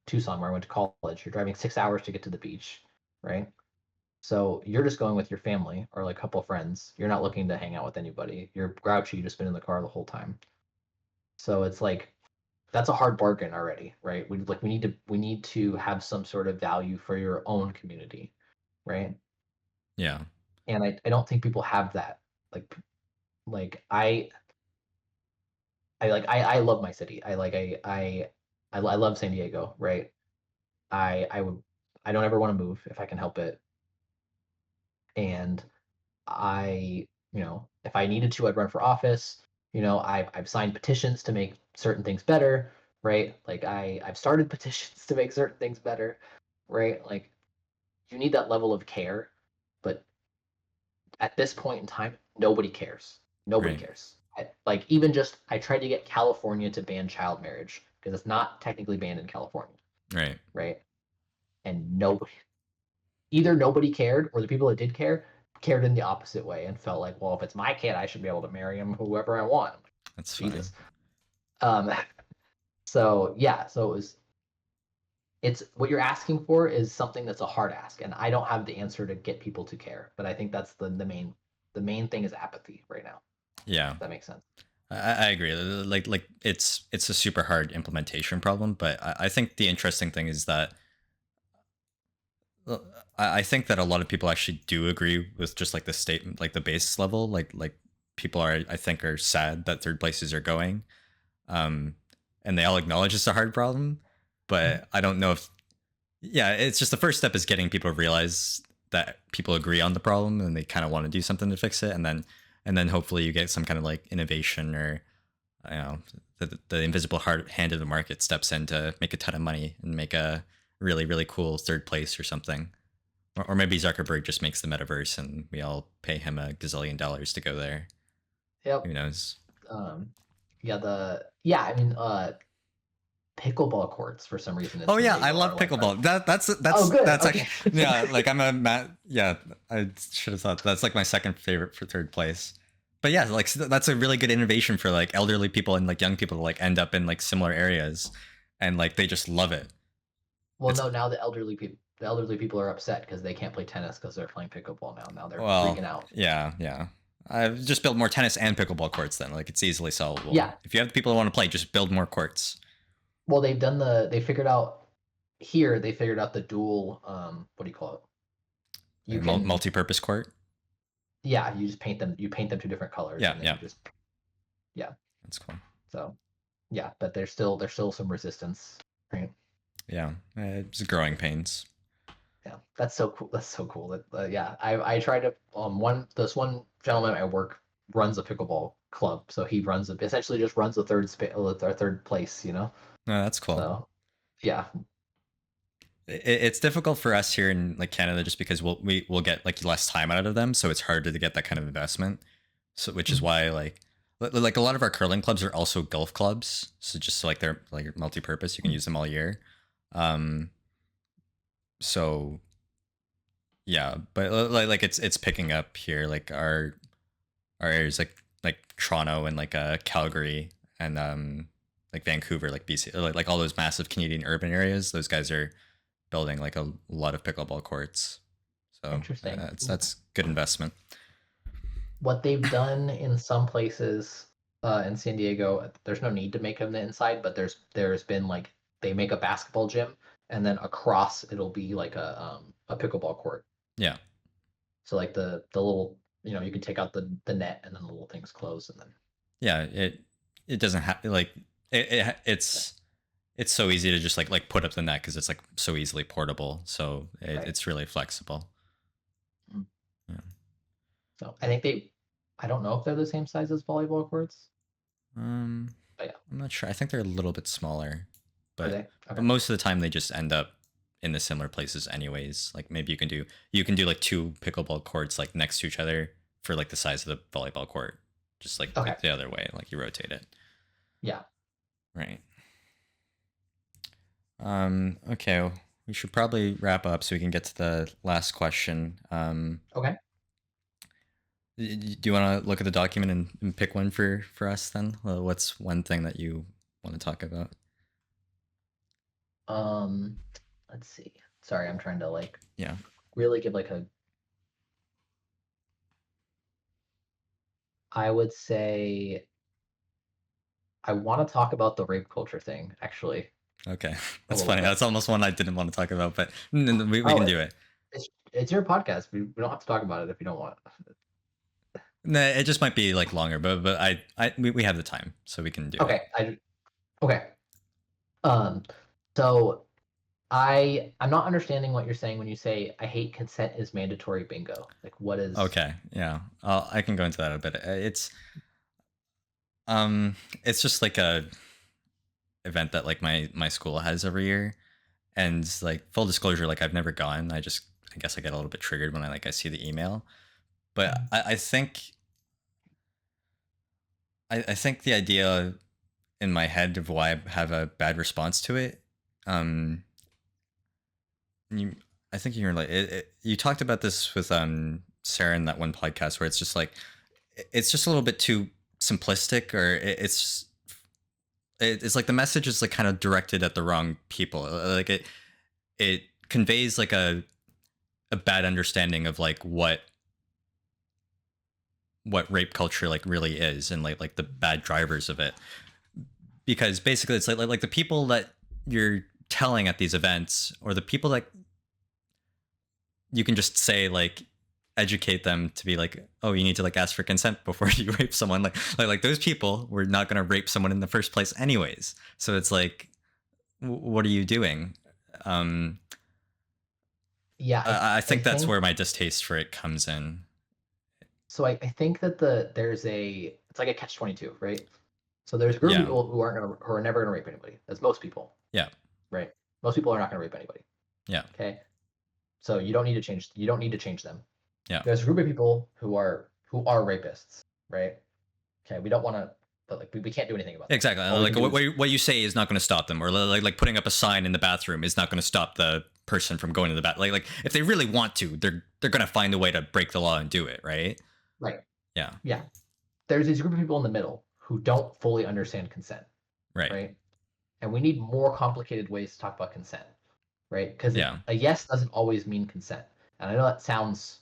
Tucson where I went to college. You're driving 6 hours to get to the beach, right? So you're just going with your family or like a couple of friends. You're not looking to hang out with anybody. You're grouchy. You just been in the car the whole time. So it's like that's a hard bargain already, right? We need to have some sort of value for your own community, right? Yeah. And I don't think people have that. Like like I love my city. I love San Diego, right? I would I don't ever want to move if I can help it. And if I needed to, I'd run for office. I've signed petitions to make certain things better, right? Like I've started petitions to make certain things better, right? Like you need that level of care, but at this point in time, nobody cares. Nobody Right. cares. Like even just I tried to get California to ban child marriage because it's not technically banned in California, Right. right? And nobody, either nobody cared or the people that did care cared in the opposite way and felt like, well, if it's my kid, I should be able to marry him whoever I want. That's funny. Jesus. Um, so yeah, so it's what you're asking for is something that's a hard ask, and I don't have the answer to get people to care. But I think that's the main thing is apathy right now. Yeah. If that makes sense. I agree. Like it's a super hard implementation problem, but I think the interesting thing is that I think that a lot of people actually do agree with just like the statement, like the base level. Like people are, I think, are sad that third places are going, um, and they all acknowledge it's a hard problem. Mhm. But I don't know if, yeah, it's just the first step is getting people to realize that people agree on the problem and they kind of want to do something to fix it, and then hopefully you get some kind of like innovation, or you know, the invisible hard hand of the market steps in to make a ton of money and make a really really cool third place or something. Or maybe Zuckerberg just makes the metaverse and we all pay him a gazillion dollars to go there. Yep. Who knows? Um, yeah. I mean, pickleball courts for some reason in Oh San yeah, I Diego are love like our. pickleball. Oh, good. That's like, Okay. yeah, like I'm a Matt. Yeah, I should have thought that's like my second favorite for third place. But yeah, like that's a really good innovation for like elderly people and like young people to like end up in like similar areas, and like they just love it. Well, It's no, now the elderly people are upset because they can't play tennis because they're playing pickleball now. Now they're well, freaking out. yeah, yeah. I've just built more tennis and pickleball courts then. Like it's easily solvable. Yeah. If you have the people who want to play, just build more courts. Well, they figured out the dual, what do you call it? You A can, multi-purpose court. yeah, you paint them two different colors Yeah, and then yeah, you just, yeah. that's cool. So, yeah, but there's still some resistance, right? Yeah, it's growing pains. Yeah, that's so cool. That's so cool. Yeah, I tried to this one gentleman at work runs a pickleball club, so he essentially just runs the third place, No, that's cool. So yeah. It's difficult for us here in like Canada just because we'll get like less time out of them, so it's harder to get that kind of investment. So which is Mhm. why like a lot of our curling clubs are also golf clubs, so just like they're like multi-purpose, you can use them all year. Um, so yeah, but like it's picking up here. Like our areas like Toronto and like Calgary and like Vancouver, like BC, like all those massive Canadian urban areas. Those guys are building like a lot of pickleball courts. So Interesting. that's good investment. What they've done in some places in San Diego, there's no need to make them the inside, but there's been like they make a basketball gym and then across it'll be like a pickleball court. Yeah. So like the little you can take out the net and then the little things close and then Yeah, it doesn't have like it's so easy to just like put up the net because it's like so easily portable. So right. it's really flexible. Mm. Yeah. So I don't know if they're the same size as volleyball courts. But yeah, I'm not sure. I think they're a little bit smaller, are but they? Okay. but most of the time they just end up in the similar places anyways. Like maybe you can do like two pickleball courts like next to each other for like the size of the volleyball court, just Okay. like the other way, like you rotate it. Yeah. Right. Okay. We should probably wrap up so we can get to the last question. Okay. Do you want to look at the document and pick one for us then? What's one thing that you want to talk about? Um, let's see. Sorry, I'm trying to like Yeah. really give like a. I would say I want to talk about the rape culture thing actually Okay. a That's little funny. bit. That's almost one I didn't want to talk about, but we Oh, can do it. it's your podcast. We don't have to talk about it if you don't want. Nah, it just might be like longer, but we have the time, so we can do it. Okay. Okay. Um. So I'm not understanding what you're saying when you say I hate consent is mandatory bingo. Like what is? Okay. Yeah. I can go into that a bit. It's just like a event that like my school has every year, and like full disclosure, like I've never gone. I guess I get a little bit triggered when I see the email, but I think the idea in my head of why I have a bad response to it. Um, you, I think you're like you talked about this with Sarah in that one podcast where it's just like it's just a little bit too simplistic, or it's like the message is like kind of directed at the wrong people. Like it conveys like a bad understanding of like what rape culture like really is, and like the bad drivers of it, because basically it's like the people that you're telling at these events, or the people that you can just say like educate them to be like, oh, you need to like ask for consent before you rape someone, like those people were not going to rape someone in the first place anyways. So it's like, what are you doing? um Yeah, I I think that's think where my distaste for it comes in. so. I think that there's it's like a catch-22, right? So there's a group of Yeah. people who are never gonna rape anybody. That's most people, Yeah. right? Most people are not gonna rape anybody. Yeah. Okay. So you don't need to change them. Yeah. There's a group of people who are rapists, right? Okay, we don't want to, but like we can't do anything about that. Exactly. All we Like can do is what you say is not going to stop them, or like putting up a sign in the bathroom is not going to stop the person from going to the bath. Like if they really want to, they're going to find a way to break the law and do it, right? right. Yeah. Yeah, there's this group of people in the middle who don't fully understand consent, Right. right? And we need more complicated ways to talk about consent, right? Because Yeah. a yes doesn't always mean consent, and I know that sounds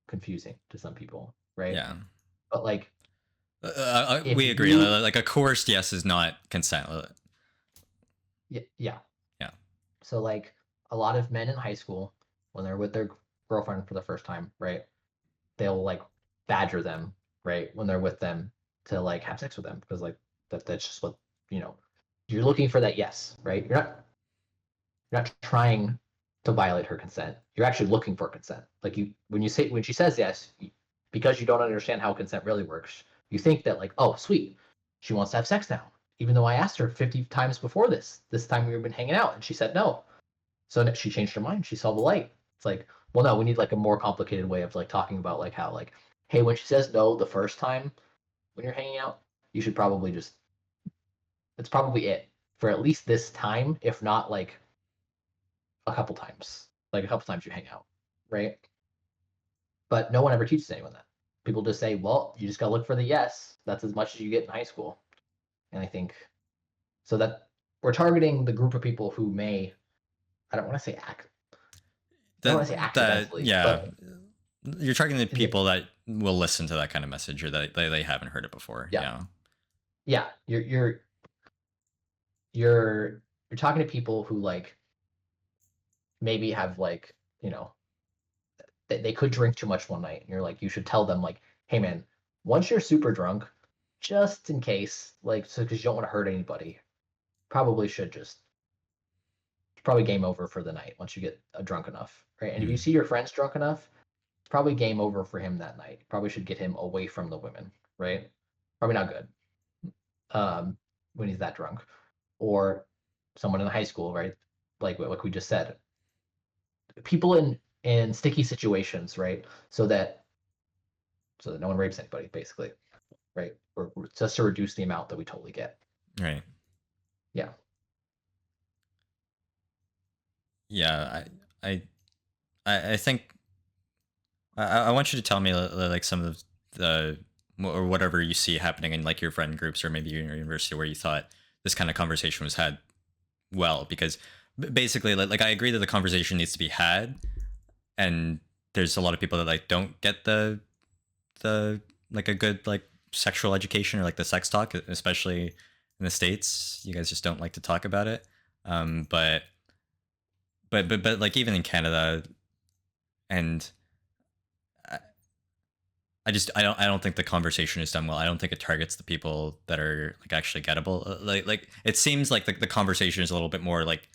confusing to some people, right? Yeah. But like, if We agree. you, Like a coerced yes is not consent. yeah. Yeah. So like a lot of men in high school, when they're with their girlfriend for the first time, right? They'll like badger them, right? When they're with them to like have sex with them because like that's just what you know. You're looking for that yes, right? You're not trying to violate her consent. You're actually looking for consent. Like when she says yes, because you don't understand how consent really works, you think that like, oh, sweet, she wants to have sex now, even though I asked her 50 times before this time we've been hanging out, and she said no. So she changed her mind. She saw the light. It's like, well, no, we need like a more complicated way of like talking about like how like, hey, when she says no the first time when you're hanging out, you should probably just it's probably it for at least this time, if not like a couple times you hang out, right? But no one ever teaches anyone that. People just say, well, you just got to look for the yes. That's as much as you get in high school. And I think so that we're targeting the group of people who may I don't want to say act. I don't want to say That accidentally, yeah, but you're talking to yeah, people that will listen to that kind of message or that they haven't heard it before. yeah, Yeah. yeah. You're you're talking to people who like maybe have like they could drink too much one night, and you're like you should tell them like, hey man, once you're super drunk, just in case, like, so because you don't want to hurt anybody, probably should just probably game over for the night once you get drunk enough, right? And if you Mm. see your friend's drunk enough, it's probably game over for him that night. Probably should get him away from the women, right? Probably not good um, when he's that drunk. Or someone in high school, right? Like we just said, people in sticky situations, right? So that no one rapes anybody, basically, right? Or just to reduce the amount that we totally get. Right. Yeah. Yeah. I I think I want you to tell me like some of the or whatever you see happening in like your friend groups or maybe in your university where you thought this kind of conversation was had well because basically like I agree that the conversation needs to be had and there's a lot of people that like don't get the like a good like sexual education or like the sex talk especially in the states you guys just don't like to talk about it but but like even in Canada and I don't think the conversation is done well. I don't think it targets the people that are like actually gettable. Like it seems like the conversation is a little bit more like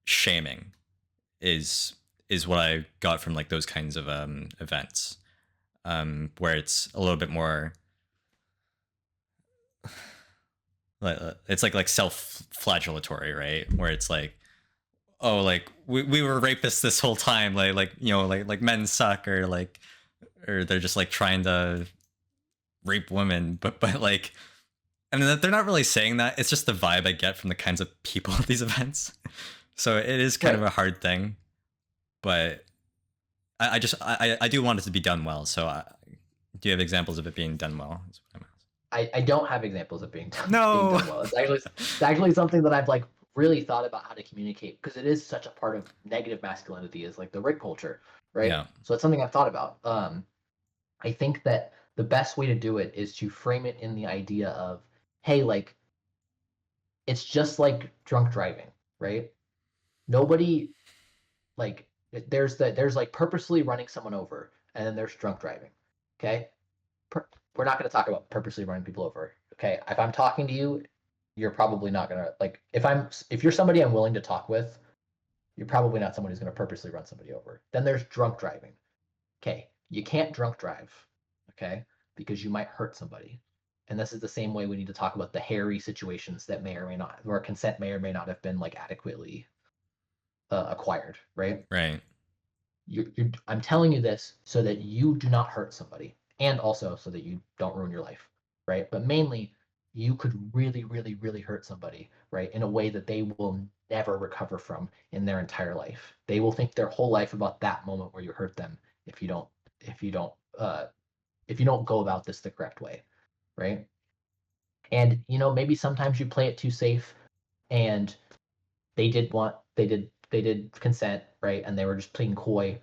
shaming is what I got from like those kinds of events. Where it's a little bit more like it's like self-flagellatory, right? Where it's like oh like we were rapists this whole time like you know like men suck or they're just like trying to rape women but like I mean, they're not really saying that. It's just the vibe I get from the kinds of people at these events. So it is kind of Right. a hard thing, but I do want it to be done well. So do you have examples of it being done well? That's what I'm asking. I don't have examples of being No. done well. It's actually something that I've like really thought about how to communicate because it is such a part of negative masculinity is like the rape culture, right? Yeah. So it's something I've thought about. I think that the best way to do it is to frame it in the idea of, hey, like it's just like drunk driving, right? Nobody like there's like purposely running someone over, and then there's drunk driving. Okay, we're not going to talk about purposely running people over. Okay, if I'm talking to you, you're probably not going to like if you're somebody I'm willing to talk with, you're probably not someone who's going to purposely run somebody over. Then there's drunk driving. Okay, you can't drunk drive. Okay, because you might hurt somebody. And this is the same way we need to talk about the hairy situations that may or may not, where consent may or may not have been like adequately acquired, right? Right. I'm telling you this so that you do not hurt somebody and also so that you don't ruin your life, right? But mainly, you could really, really, really hurt somebody, right? In a way that they will never recover from in their entire life. They will think their whole life about that moment where you hurt them if you don't, if you don't, if you don't go about this the correct way, right? And maybe sometimes you play it too safe and they did consent, right? And they were just playing coy,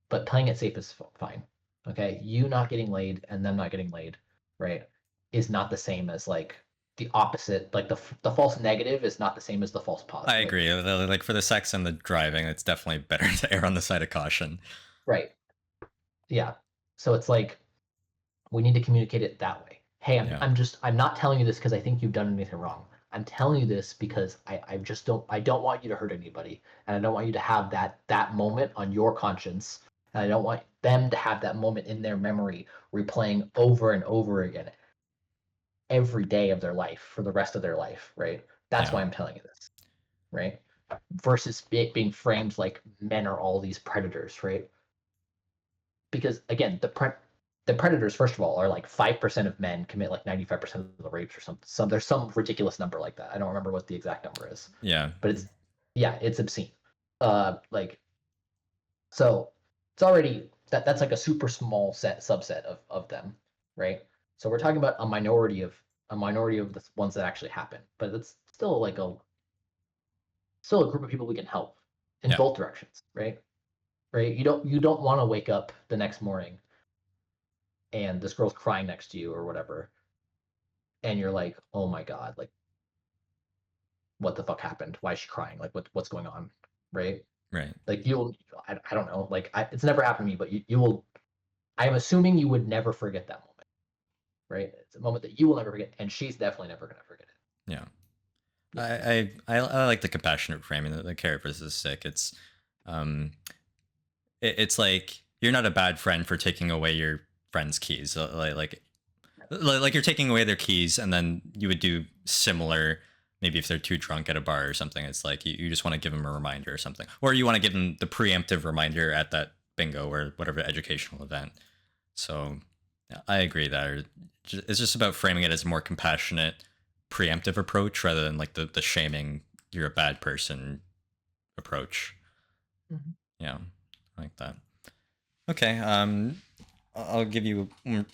but playing it safe is fine. Okay, you not getting laid and them not getting laid, right, is not the same as like the opposite. Like the false negative is not the same as the false I positive. agree. Like for the sex and the driving, it's definitely better to err on the side of caution. Right. Yeah. So it's like we need to communicate it that way. Hey, Yeah. I'm not telling you this because I think you've done anything wrong. I'm telling you this because I just don't want you to hurt anybody, and I don't want you to have that moment on your conscience, and I don't want them to have that moment in their memory replaying over and over again every day of their life for the rest of their life, right? That's Yeah. why I'm telling you this, right? Versus it being framed like men are all these predators, right? Because again, the predators, first of all, are like 5% of men commit like 95% of the rapes or something. There's some ridiculous number like that. I don't remember what the exact number is, Yeah. but it's obscene. Like so, it's already that's like a super small subset of them, right? So we're talking about a minority of the ones that actually happen, but it's still like still a group of people we can help. in Yeah. both directions, right? Right? You don't want to wake up the next morning and this girl's crying next to you or whatever, and you're like, oh my god, like what the fuck happened? Why is she crying? Like what's going on, right? Right. Like I don't know, like it's never happened to me, but you will. I'm assuming you would never forget that moment, right? It's a moment that you will never forget, and she's definitely never gonna forget it. Yeah. Yeah. I like the compassionate framing, the carrot versus the stick. Um, it's like you're not a bad friend for taking away your friend's keys. Like you're taking away their keys, and then you would do similar. Maybe if they're too drunk at a bar or something, it's like you just want to give them a reminder or something, or you want to give them the preemptive reminder at that bingo or whatever educational event. So yeah, I agree that it's just about framing it as a more compassionate, preemptive approach rather than like the shaming you're a bad person approach. Mhm. Yeah, I like that. Okay, I'll give you. Do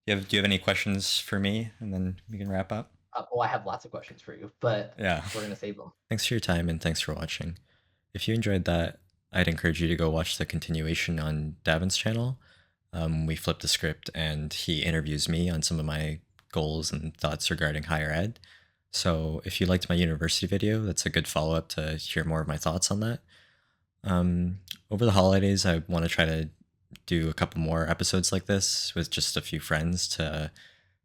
you have any questions for me, and then we can wrap up? Well, I have lots of questions for you, but Yeah. we're gonna save them. Thanks for your time and thanks for watching. If you enjoyed that, I'd encourage you to go watch the continuation on Davan's channel. We flip the script and he interviews me on some of my goals and thoughts regarding higher ed. So if you liked my university video, that's a good follow up to hear more of my thoughts on that. Over the holidays, I want to try to do a couple more episodes like this with just a few friends to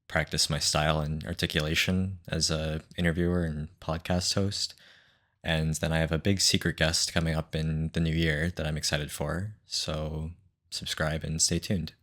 practice my style and articulation as a interviewer and podcast host. And then I have a big secret guest coming up in the new year that I'm excited for. So subscribe and stay tuned.